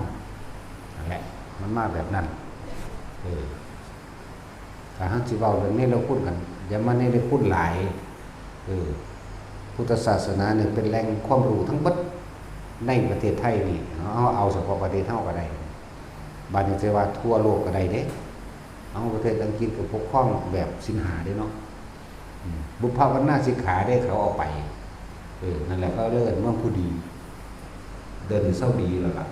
ำนั่นแหละมันมาแบบนั้นถ้าหั้นสิเว้าเรื่องนี้เราพูดกันอย่ามานี่ได้พูดหลายพุทธศาสนาเนี่ยเป็นแหล่งความรู้ทั้งหมดในประเทศไทยนี่เอาเฉพาะประเทศเฮาก็ได้บาดนี้จะว่าทั่วโลกก็ได้เด้เอาประเทศอังกฤษก็ปกครองแบบสินหาเด้เนาะบุพภาวนาสิกขาได้เขาเอาไปนั่นแหละก็เริ่มเมืองผู้ดีเดินเศร้าดีแล้วล่ะ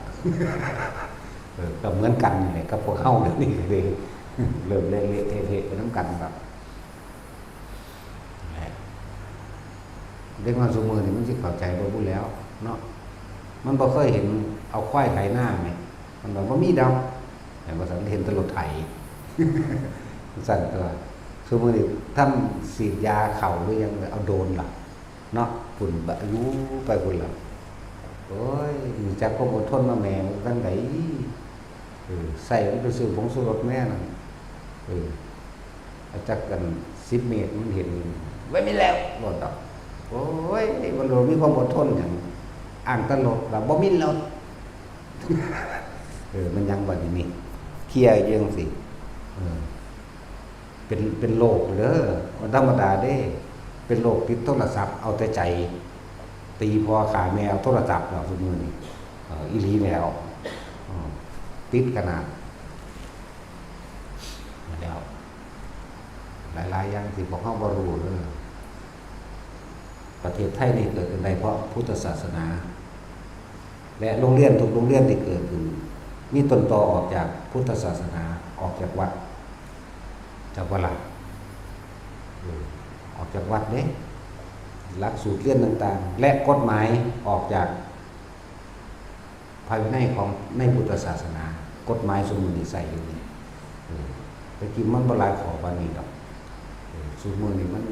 ก็เหมือนกันนี่แหละกับพวกเฮาเดี๋ยวนี้เลยเริ่มเละๆเทะๆไปนำกันครับเด็กน้อยซุมื้อนี่มันสิเข้าใจบ่พูดแล้วเนาะมันบ่เคยเห็นเอาควายไถนาแม่มันบอกบ่มีดอกแต่บ่สันเห็นแตรถไถ สั่นตัวซุมื้อนี้ทำฉีดยาเข้าหรือยังเอาโดรนล่ะเนาะฝุ่นบะอยู่ไปพุ่นล่ะโอ้ยมีจักความอดทนมาแม่จังไดใส่มันไปซื้อผงชูรสแม่นั่นเอาจักกัน10เมตรมันเห็นไว้ไม่แล้วรถดอกโอ้ยมันโดนมีความอดทนอย่างอ่างตลดแบบบ่มีรถ มันยังบ่นี่เคลียร์อยู่จังซี่เป็นโรคเด้อมันธรรมดาเด้เป็นโรคติดโทรศัพท์เอาแต่ใจตีพ่อขาแมวโทรศัพท์เนาะซุมื้อนี้อีหลีแล้วติดขนาดแล้วหลายๆอย่างที่พวกเฮาบ่รู้เด้อประเทศไทยนี่เกิดขึ้นได้เพราะพุทธศาสนาและโรงเรียนทุกโรงเรียนที่เกิดขึ้นมีต้นตอออกจากพุทธศาสนาออกจากวัดจากวัดออกจากวัดเนี่ยหลักสูตรเรียนต่างๆและกฎหมายออกจากภายในของในพุทธศาสนากฎหมายสมมุติใส่อยู่นี่แต่กินมันบ่หลายขอปานนี้ดอกสมมุตินี่มัน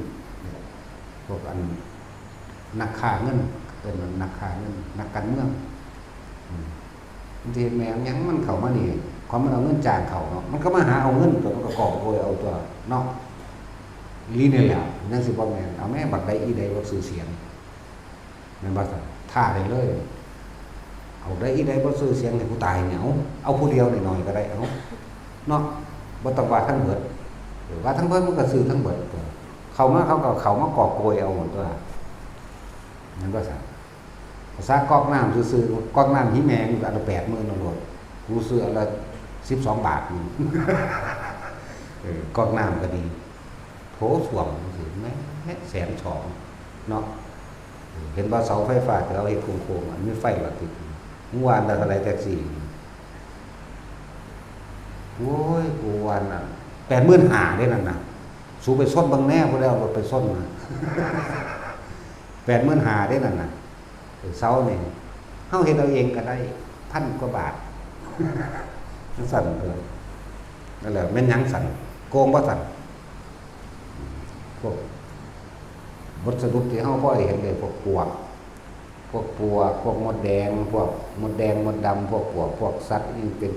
พวกอันนักฆ่าเงินเป็นนักฆ่าเงินนักการเมืองที่แมวยังมันเข้ามานี่ความมันเอาเงินจ้างเขาเนาะมันก็มาหาเอาเงินตัวมันก็กอบโกยเอาตัวเนาะลีนี่แหละนั่นสิบ่แม่นเอาแม่บักใดอีใดบ่ซื้อเสียงนั่นบ่ท่าได้เลยเอาได้อีใดบ่ซื้อเสียงให้กูตายเนี่ยเอาผู้เดียวหน่อยๆก็ได้เอาเนาะบ่ต้องว่าทั้งเบิดว่าทั้งเบิดมันก็ซื้อทั้งเบิดตัวเข้ามาเขาก็เข้ามากอบโกยเอาหมดตัวนั่นก็ซะภาษากอกน้ำซื้อกอกน้ำหิแมงอันละ80,000โลดกูซื้ออันละ12 บาทนี่กอกน้ำก็ดีโถส้วมสิแม่แสนสองเนาะเห็นว่าเสาไฟฟ้าที่เราเฮ็ดโค้งๆมันมีไฟละติดเมื่อวานอะไรแท็กซี่โอ้ยกูวันน่ะ85,000ได้นั่นน่ะสูไปซ่อนบางแน่พุ่นแล้วรถไปซ่อนมา85,000ได้นั่นน่ะเสานี่เฮาเฮ็ดเอาเองก็ได้1,000 กว่าบาทสั่นเลยนั่นแหละแม่นหยังสั่นโกงบ่สั่นพวกวัสดุที่เฮาพอเห็นเลยพวกปวกพวกมดแดงพวกมดแดงมดดำพวกปวกพวกสัตว์นี่เป็น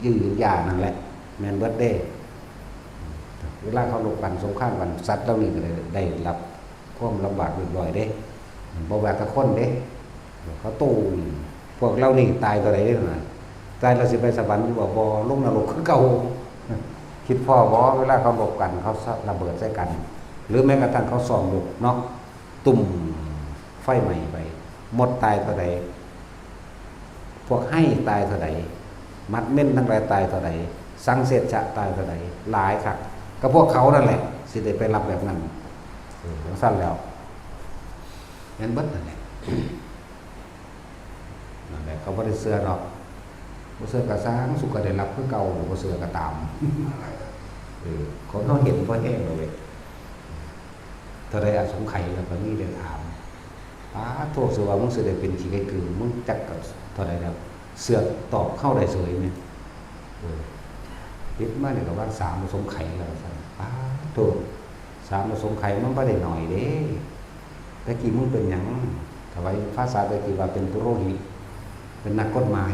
ยืดยานั่นแหละแม่นเบิดเด้เวลาเขาลบกันสงครามกันสัตว์เหล่านี้ก็ได้รับความลำบากเรียบร้อยเด้บ่ว่ากับคนเด้เขาตู้พวกเรานี่ตายตัวใดได้น่ะตายเราสิไปสวรรค์อยู่บ่ลงนรกคือเก่าคิดพ่อบ่เวลาเขาลบกันเขาระเบิดใส่กันหรือแม้กระทั่งเขาซ่อมลบเนาะตุ่มไฟใหม่ไปหมดตายเท่าใดพวกให้ตายเท่าใดมัดเม่นทั้งหลายตายเท่าใดสังเสษจะตายเท่าใดหลายคักก็พวกเขานั่นแหละสิได้ไปรับแบบนั้นสั้นแล้ว งั้นเบิดนั่นแหละนั่นแหละเขาบ่ได้เชื่อหรอกบ่เชื่อกระซ้างสุขก็ได้รับคือเก่าบ่เชื่อก็ตามคนเขาเห็นบ่แห้งเลยเท่าใดอสงไขยแล้วก็มีได้ถามโทษสิว่ามึงสิได้เป็นขี้ไก่กือมึงจักกับเท่าใดแล้วเสือกตอบเข้าได้เสยแม่คิดมาเนี่ยก็ว่า3อสงไขยแล้วซั่นโทษ3อสงไขยมันบ่ได้น้อยเด้ตะกี้มึงเป็นหยังถ้าไว้ภาษาตะกี้ว่าเป็นปุโรหิตเป็นนักกฎหมาย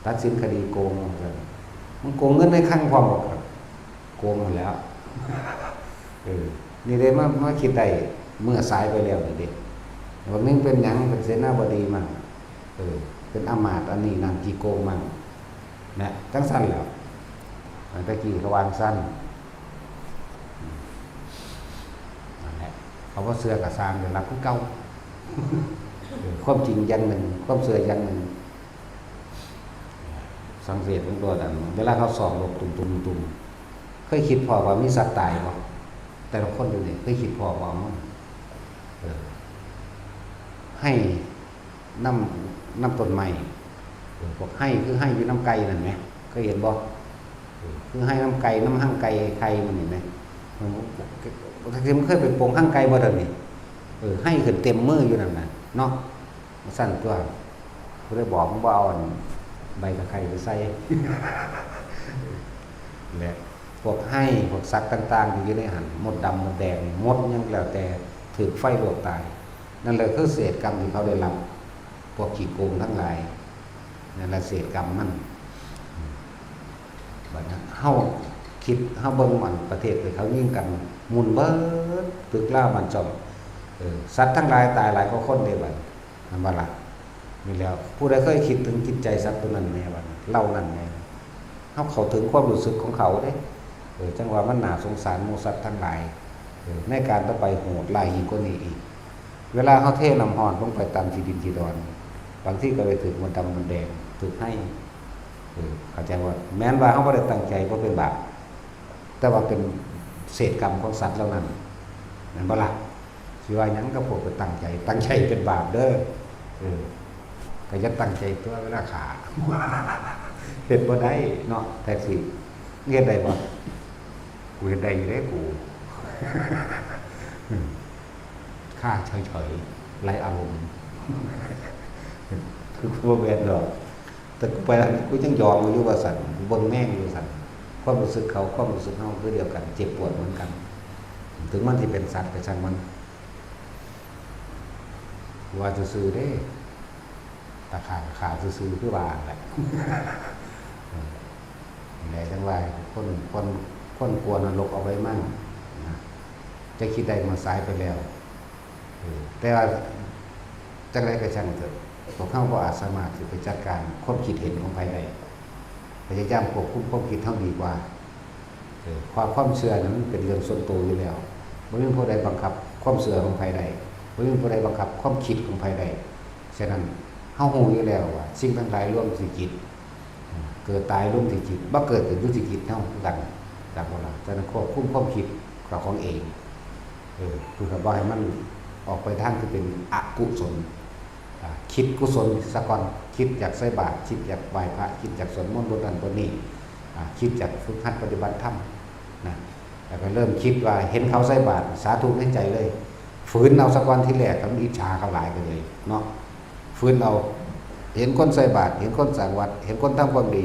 ตัดสินคดีโกงมันโกงเงินในครั้งพร้อมกับโกงหมดแล้วนี่ได้มาคิดได้เมื่อสายไปแล้วนี่เด็กวันนึงเป็นหยังเป็นเสนาบดีมั่งเป็นอมาตย์อันนี้นั่นกี่โกงมั่งนะจังสั้นแล้วตะกี้ระวางสั้นนั่นแหละเขาก็เสื้อกับซางเดี๋ยวรับผู้เก่าความจริงอย่างหนึ่งความเสื่ออย่างหนึ่งสังเกตเป็นตัวดันเวลาเขาสอบลบตุ่มเคยคิดพอว่ามีสัตว์ตายบ่แต่ละคนอยู่นี่เคยคิดพอว่ามันให้น้ำต้นไม้บอกให้คือให้อยู่น้ำไก่นั่นไหมเคยเห็นบ่คือให้น้ำไก่น้ำห้างไก่ไข่มันเห็นไหมมันเคยไปปงห้างไก่บ่เดินนี่ให้ขึ้นเต็มมืออยู่นั่นน่ะเนาะสั่นตัวเขาได้บอกว่าเอาใบตะไคร้ไปใส่แหละพวกให้พวกสัตว์ต่างๆที่อยู่ในหันมดดำมดแดงมดยังแล้วแต่ถือไฟลวกตายนั่นแหละคือเศษกรรมที่เขาได้รับพวกขี้โกงทั้งหลายนั่นแหละเศษกรรมมันบัดนั้นเฮาคิดเฮาเบิ่งมันประเทศที่เขายิ่งกันหมุนเบิดตึกล่ามันจอมสัตว์ทั้งหลายตายหลายกว่าคนเด้บัดนั่นบ่ล่ะนี่แล้วผู้ใดเคยคิดถึงจิตใจสัตว์ตัวนั้นแน่บัดเล่านั่นแน่เฮาเข้าถึงความรู้สึกของเขาเด้จังว่ามันน่าสงสารหมู่สัตว์ทั้งหลายในการต่อไปโหดร้ายยิ่งกว่านี้อีกเวลาเฮาเทน้ำร้อนลงไปตามที่ดินที่ดอนบางทีก็ไปถึงมันดำมันแดงถึงให้เข้าใจว่าแม้นว่าเฮาบ่ได้ตั้งใจบ่เป็นบาปแต่ว่าเป็นเศษกรรมของสัตว์เหล่านั้นนั่นบ่ล่ะสิว่าหยังก็พวกไปตั้งใจเป็นบาปเด้อก็อย่าตั้งใจตัวเวลาขาเฮ็ดบ่ได้เนาะแต่สิเฮ็ดได้บ่กูเฮ็ดได้อยู่เด้กูค่าเฉยๆไร้อารมณ์คือบ่แม่นดอกแต่กูไปกูยังยอมอยู่ว่าสั่นกูเบิ่งแม่งอยู่สั่นความรู้สึกเขาความรู้สึกเฮาคือเดียวกันเจ็บปวดเหมือนกันถึงมันสิเป็นสัตว์ก็ช่างมันว่าซื่อๆเด้ตาขาซื่อๆคือว่าแหละแหละจังว่าคนกลัวนรกเอาไว้มั่งนะจะคิดได้มาสายไปแล้วแต่ว่าจังไรก็ช่างเถอะพวกเขาก็อาจสามารถที่ไปจัดการความคิดเห็นของภายในพยายามควบคุมความคิดเท่าดีกว่าความเชื่อนั้นเป็นเรื่องส่วนตัวอยู่แล้วไม่มีผู้ใดบังคับความเชื่อของภายในไม่มีผู้ใดบังคับความคิดของภายในฉะนั้นเฮาฮู้อยู่แล้วว่าสิ่งทั้งหลายรวมสิจิตเกิดตายรวมสิจิตบ่เกิดเป็นอยู่สิจิตเฮากันจากบ่ล่ะฉะนั้นควบคุมความคิดของเองคือว่าให้มันออกไปทางที่เป็นอกุศลคิดกุศลซะก่อนคิดอยากใส่บาตรคิดอยากไหว้พระคิดอยากสวดมนต์บทนั้นบทนี้คิดอยากฝึกหัดปฏิบัติธรรมนะแล้วก็เริ่มคิดว่าเห็นเขาใส่บาตรสาธุในใจเลยฝืนเอาซะก่อนที่แรกทำอิจฉาเขาหลายไปเลยเนาะฝืนเอาเห็นคนใส่บาตรเห็นคนสังวัดเห็นคนทำความดี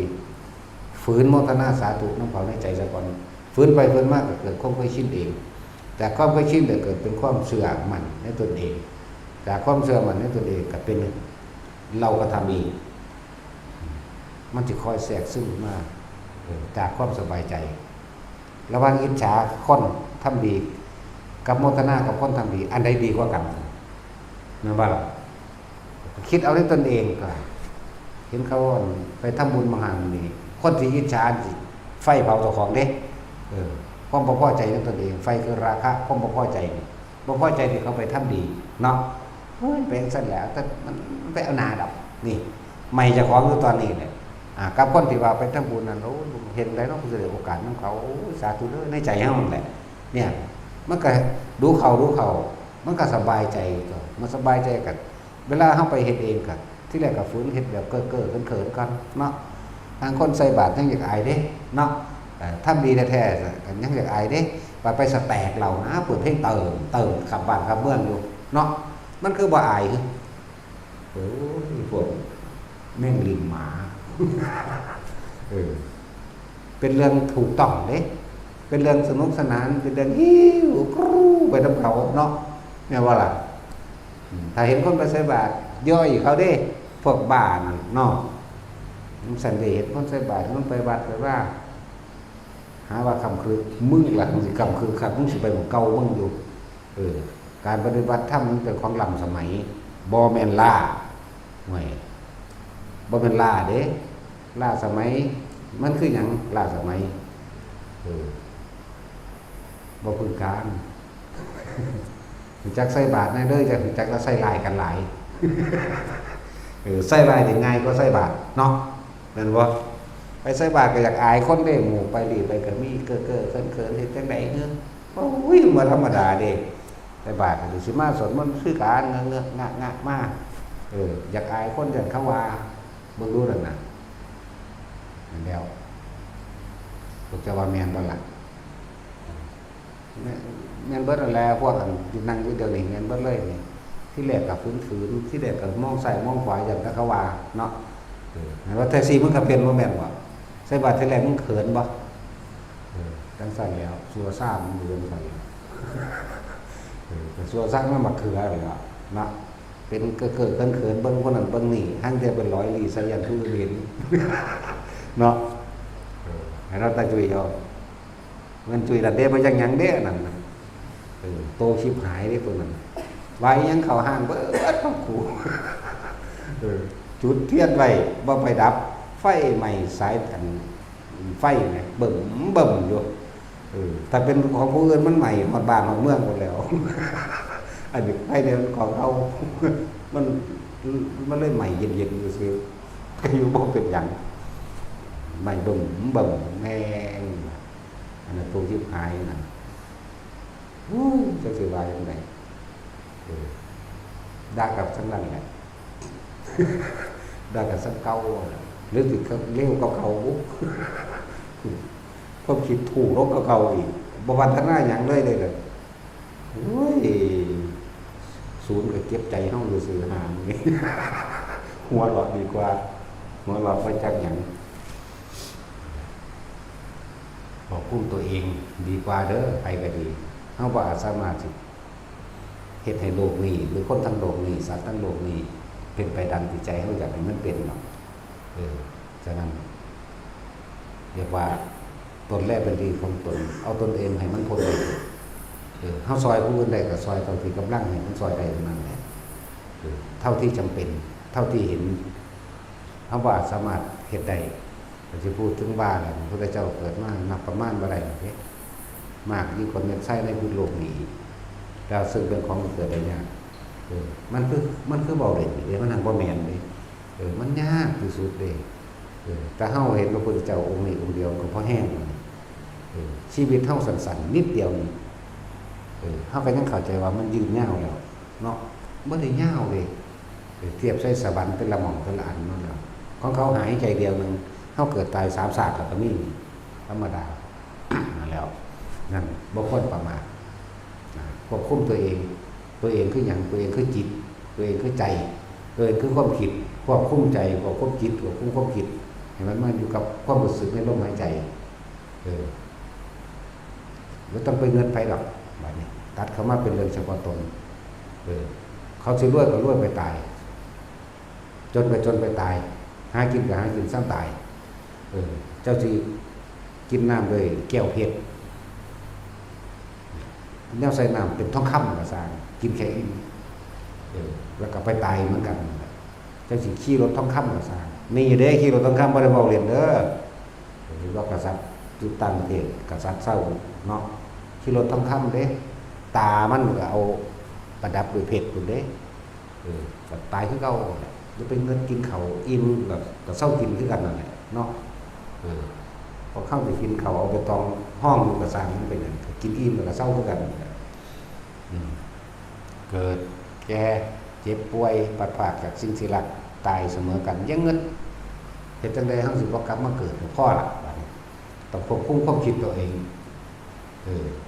ฝืนโมทนาสาธุน้ำเขาในใจซะก่อนฝืนไปฝืนมากก็เกิดความเคยชินเองแต่ความเคยชินเกิดเป็นความเชื่อมั่นในตนเองจากความเชื่อมั่นในตนเองก็เป็นเราก็ทำเองมันจะคอยแทรกซึมมาจากความสบายใจระหว่างอิจฉาคนทำดีกับโมทนากับคนทำดีอันใดดีกว่ากันนั่นว่าล่ะคิดเอาในตนเองก็เห็นเขาไปทำบุญมหานี่คนที่อิจฉาไฟเผาตัวของเด้ความบ่พอใจในตนเองไฟคือราคะความบ่พอใจบ่พอใจที่เขาไปทำดีเนาะเป็นสั้นแล้วแต่มันไปเอาหนาดับนี่ไม่จะของอยู่ตอนนี้เนี่ยกับคนที่ว่าไปทำบุญนั่นเห็นได้เนาะคือได้โอกาสของเขาสาธุเด้อในใจเฮานั่นแหละเนี่ยมันก็ดูเขา มันก็สบายใจก็มันสบายใจกันเวลาเฮาไปเฮ็ดเองก็ที่แรกก็ฝืนเฮ็ดแบบเก้อๆเขินๆกันเนาะทางคนใส่บาตรยังอยากอายเด้เนาะทำดีแท้ๆก็ยังอยากอายเด้ไปสแต็กเรานะเปิดเพลงเติมขับบ้านขับเมืองอยู่เนาะมันคือบ่อายคือโอ้ยพวกแม่งลิงหมาเป็นเรื่องถูกต้องเด้เป็นเรื่องสนุกสนานเป็นเรื่องฮิ้วกรูไปทำเขาเนาะเนี่ยว่าล่ะถ้าเห็นคนไปใส่บาตรย่อยเขาเด้พวกบ้านเนาะมันสันเดชคนใส่บาตรมันไปวัดไปว่าหาว่าคำคือมึงหลักมึงสิคำคือขัดมึงสิไปของเก่ามึงอยู่การปฏิบัติธรรมมันเป็นของล้ำสมัยบอแมนล่าหน่วยบอแมนล่าเด้ล่าสมัยมันคืออย่างล่าสมัยบอพึ่งการจักใส่บาทในเด้อจักแล้วใส่ลายกันหลายใส่ลายถึงง่ายก็ใส่บาทเนาะนั่นวะไปใส่บาทก็อยากอายคนเด้หมู่ไปหลีไปก็มีเก้อเขินเห็นจังไหนเงี้ยโอ้ยมาธรรมดาเด็กใส่บาทก็สิมาสนมันคือการเงอะงะมากอยากอายคนอยากเข้าว่าเบิ่งดูนั่นน่ะนั่นแล้วพวกเจ้าว่าแมนบ่ล่ะแมนเบิดอะไรพวกอันนั่งอยู่เดี๋ยวนี้แมนเบิดเลยนี่ที่แรกกับฝืนที่แรกกับมองใส่มองขวาอย่างเข้าว่าเนาะว่าแท็กซี่มึงก็เป็นบ่แม่นบ่ใส่บาทที่แรกมึงเขินบ่จังสั่นแล้วซัวซ่ามันเดินใส่ซัวซ่ามันมาคืออะไรอ่ะนะเป็นเกิดเขินเบิ้งคนนั้นเบิ้งนี่ห้างเดียวเป็นร้อยลีสยันทุเรียนเนาะให้เราตาจุยเอาเงินจุยดัดเด้มาจังยังเด้นั่นโตชิบหายเด้ตัวนั้นไว้ยังเข้าห้างเบิดเข้าขู่จุดเทียนไว้บ่ไปดับไฟใหม่สายกันไฟไงเบิ่มอยู่ถ้าเป็นของผู้อื่นมันใหม่หอดบ้านหอดเมืองหมดแล้วอันนี้ไฟเนี่ยของเขามันเลยใหม่เย็นๆอยู่ซิก็อยู่บ่เป็นหยังใหม่เบิ่มแม่งอันนั้นตัวชิบหายนั่นจะสิว่าจังได๋ด่ากับสังนั่นแหละด่ากับสังเก่าหรือสิเร็วกับเขาความคิดถูกลบกับเขาอีกบ่พัฒนาหยังเลยเลยโอ้ยศูนย์ก็เก็บใจเฮาอยู่ซื่อหางนี่หัวหลอดดีกว่าหัวหลอดไปจักหยังบอกคุ้มตัวเองดีกว่าเด้อไปก็ดีเฮาบ่อาจสามารถสิเฮ็ดให้โลกนี้หรือคนทั้งโลกนี้สัตว์ทั้งโลกนี้เป็นไปดังที่ใจเฮาอยากให้มันเป็นเนาะฉะนั้นเรียกว่าตนแรกเป็นดีของตนเอาตนเองให้มันพ้นเลยเฮาซอยผู้อื่นได้ก็ซอยเท่าที่กำลังให้มันซอยได้เท่านั้นแหละเท่าที่จำเป็นเท่าที่เห็นเฮาว่าสามารถเฮ็ดได้ก็สิพูดถึงว่าแหละพระพุทธเจ้าเกิดมานับประมาณบ่ได้เด้มากยิ่งคนเป็นไส้ในพื้นโลกนี้แล้วซึ่งเป็นของเกิดได้ยากมันคือเบาเด่นเด้มันทางบ่แม่นเด้มันยากที่สุดเด้แต่เฮาเห็นพระพุทธเจ้าองค์นี้องค์เดียวก็พอแห้งชีวิตเฮาสั้นๆนิดเดียวนี่เฮาก็ยังเข้าใจว่ามันยืนยาวแล้วเนาะบ่ได้ยาวเลยเทียบใส่สวรรค์เป็นละหม่อมเป็นละอันนั่นแล้วของเขาหายใจเดียวนึงเฮาเกิดตาย3ศาสตร์ก็มีธรรมดานั่นแล้วนั่นบ่ควรประมาทควบคุมตัวเองคือหยังตัวเองคือจิตตัวเองคือใจตัวเองคือความคิดควบคุมใจควบคุมจิตควบคุมความคิดให้มันมาอยู่กับความรู้สึกในลมหายใจไม่ต้องไปเงินไปหรอกแบบนี้ตัดเข้ามาเป็นเรื่องเฉพาะตนเขาสิรวยก็รวยไปตายจนไปตายหากินก็หากินซ้ำตายเจ้าสิกินน้ำเลยแก้วเพชรแนวใส่น้ำเป็นทองคำก็สร้างกินแค่อิ่มแล้วก็ไปตายเหมือนกันเจ้าสิขี่รถทองคำก็สร้างนี่เด้ขี่รถทองคำบ่ได้เว้าเล่นเด้อหรือว่ากษัตริย์จุดตั้งประเทศกษัตริย์เศร้าเนาะขี่รถทองคำเด้ตามันก็เอาประดับด้วยเพชรพุ่นเด้ก็ตายคือเก่าจะเป็นเงินกินข้าวอิ่มแบบก็เศร้ากินคือกันนั่นแหละเนาะพอเข้าไปกินข้าวเอาไปตองห้องก็สร้างมันเป็นอย่างกินอิ่มแล้วก็เศร้าคือกัน เกิดแก่เจ็บป่วยปัดผากจากสิ่งที่รักตายเสมอกันยังเงินเฮ็ดจังได๋เฮาสิบ่กลับมาเกิดพ่อล่ะบัดนี้ต้องควบคุมความคิดตัวเอง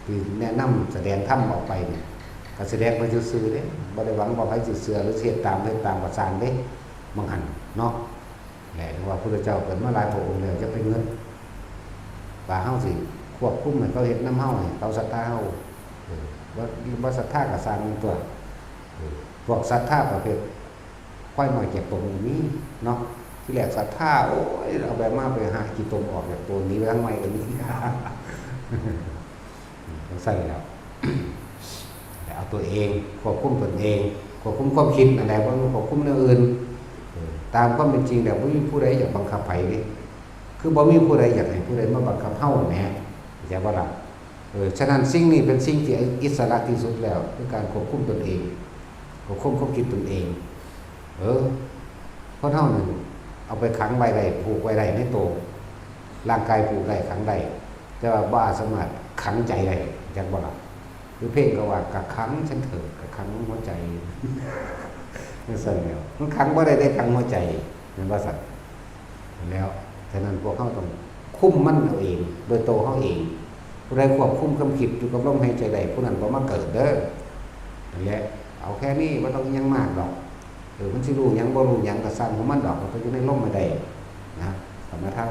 คือแนะนำแสดงธรรมออกไปเนี่ยก็แสดงไปซื่อๆเด้บ่ได้หวังว่าใครสิเชื่อหรือเฮ็ดตามก็สร้างเด้บางอันเนาะแหละว่าพระพุทธเจ้าเกิดมาหลายพระองค์แล้วจะเป็นเงินว่าเฮาสิควบคุมให้เขาเฮ็ดนำเฮาให้เขาศรัทธาเฮาบ่ศรัทธาก็สร้างตัวพวกศรัทธาประเภทค่อยหน่อยเก็บตรงนี้เนาะที่แรกศรัทธาโอ้ยเอาแบบมาไปหากี่ตรงออกจากตัวนี้ไปทั้งใหม่ก็นี้ใส่แล้วแต่เอาตัวเองควบคุมตนเองควบคุมความคิดอะไรบ่ควบคุมเรื่องอื่นตามความเป็นจริงแล้วบ่มีผู้ใดอยากบังคับไผนี่คือบ่มีผู้ใดอยากให้ผู้ใดมาบังคับเฮาแหมเข้าใจบ่ล่ะฉะนั้นสิ่งนี้เป็นสิ่งที่อิสระที่สุดแล้วคือการควบคุมตนเองควบคุมความคิดตนเองคนเฮานี่เอาไปขังไว้ได้ผูกไว้ได้ในตัวร่างกายผูกได้ขังได้แต่ว่าบ่สามารถขังใจได้จักบ่ล่ะคือเพลงก็ว่ากักขังฉันเถิดกักขังหัวใจนั่นซั่นแล้วมันขังบ่ได้ขังหัวใจแม่นบ่ซั่นแล้วฉะนั้นพวกเฮาต้องคุมมันเอาเองโดยตัวเฮาเองผู้ใดควบคุมความคิดอยู่กับลมหายใจได้ผู้นั้นบ่มาเกิดเด้อนั่นแหละเอาแค่นี้บ่ต้องยังมากดอกมันสิรู้หยังบ่รู้หยังก็สร้างของมันดอกมันก็อยู่ในลมไม่ได้นะสมถะ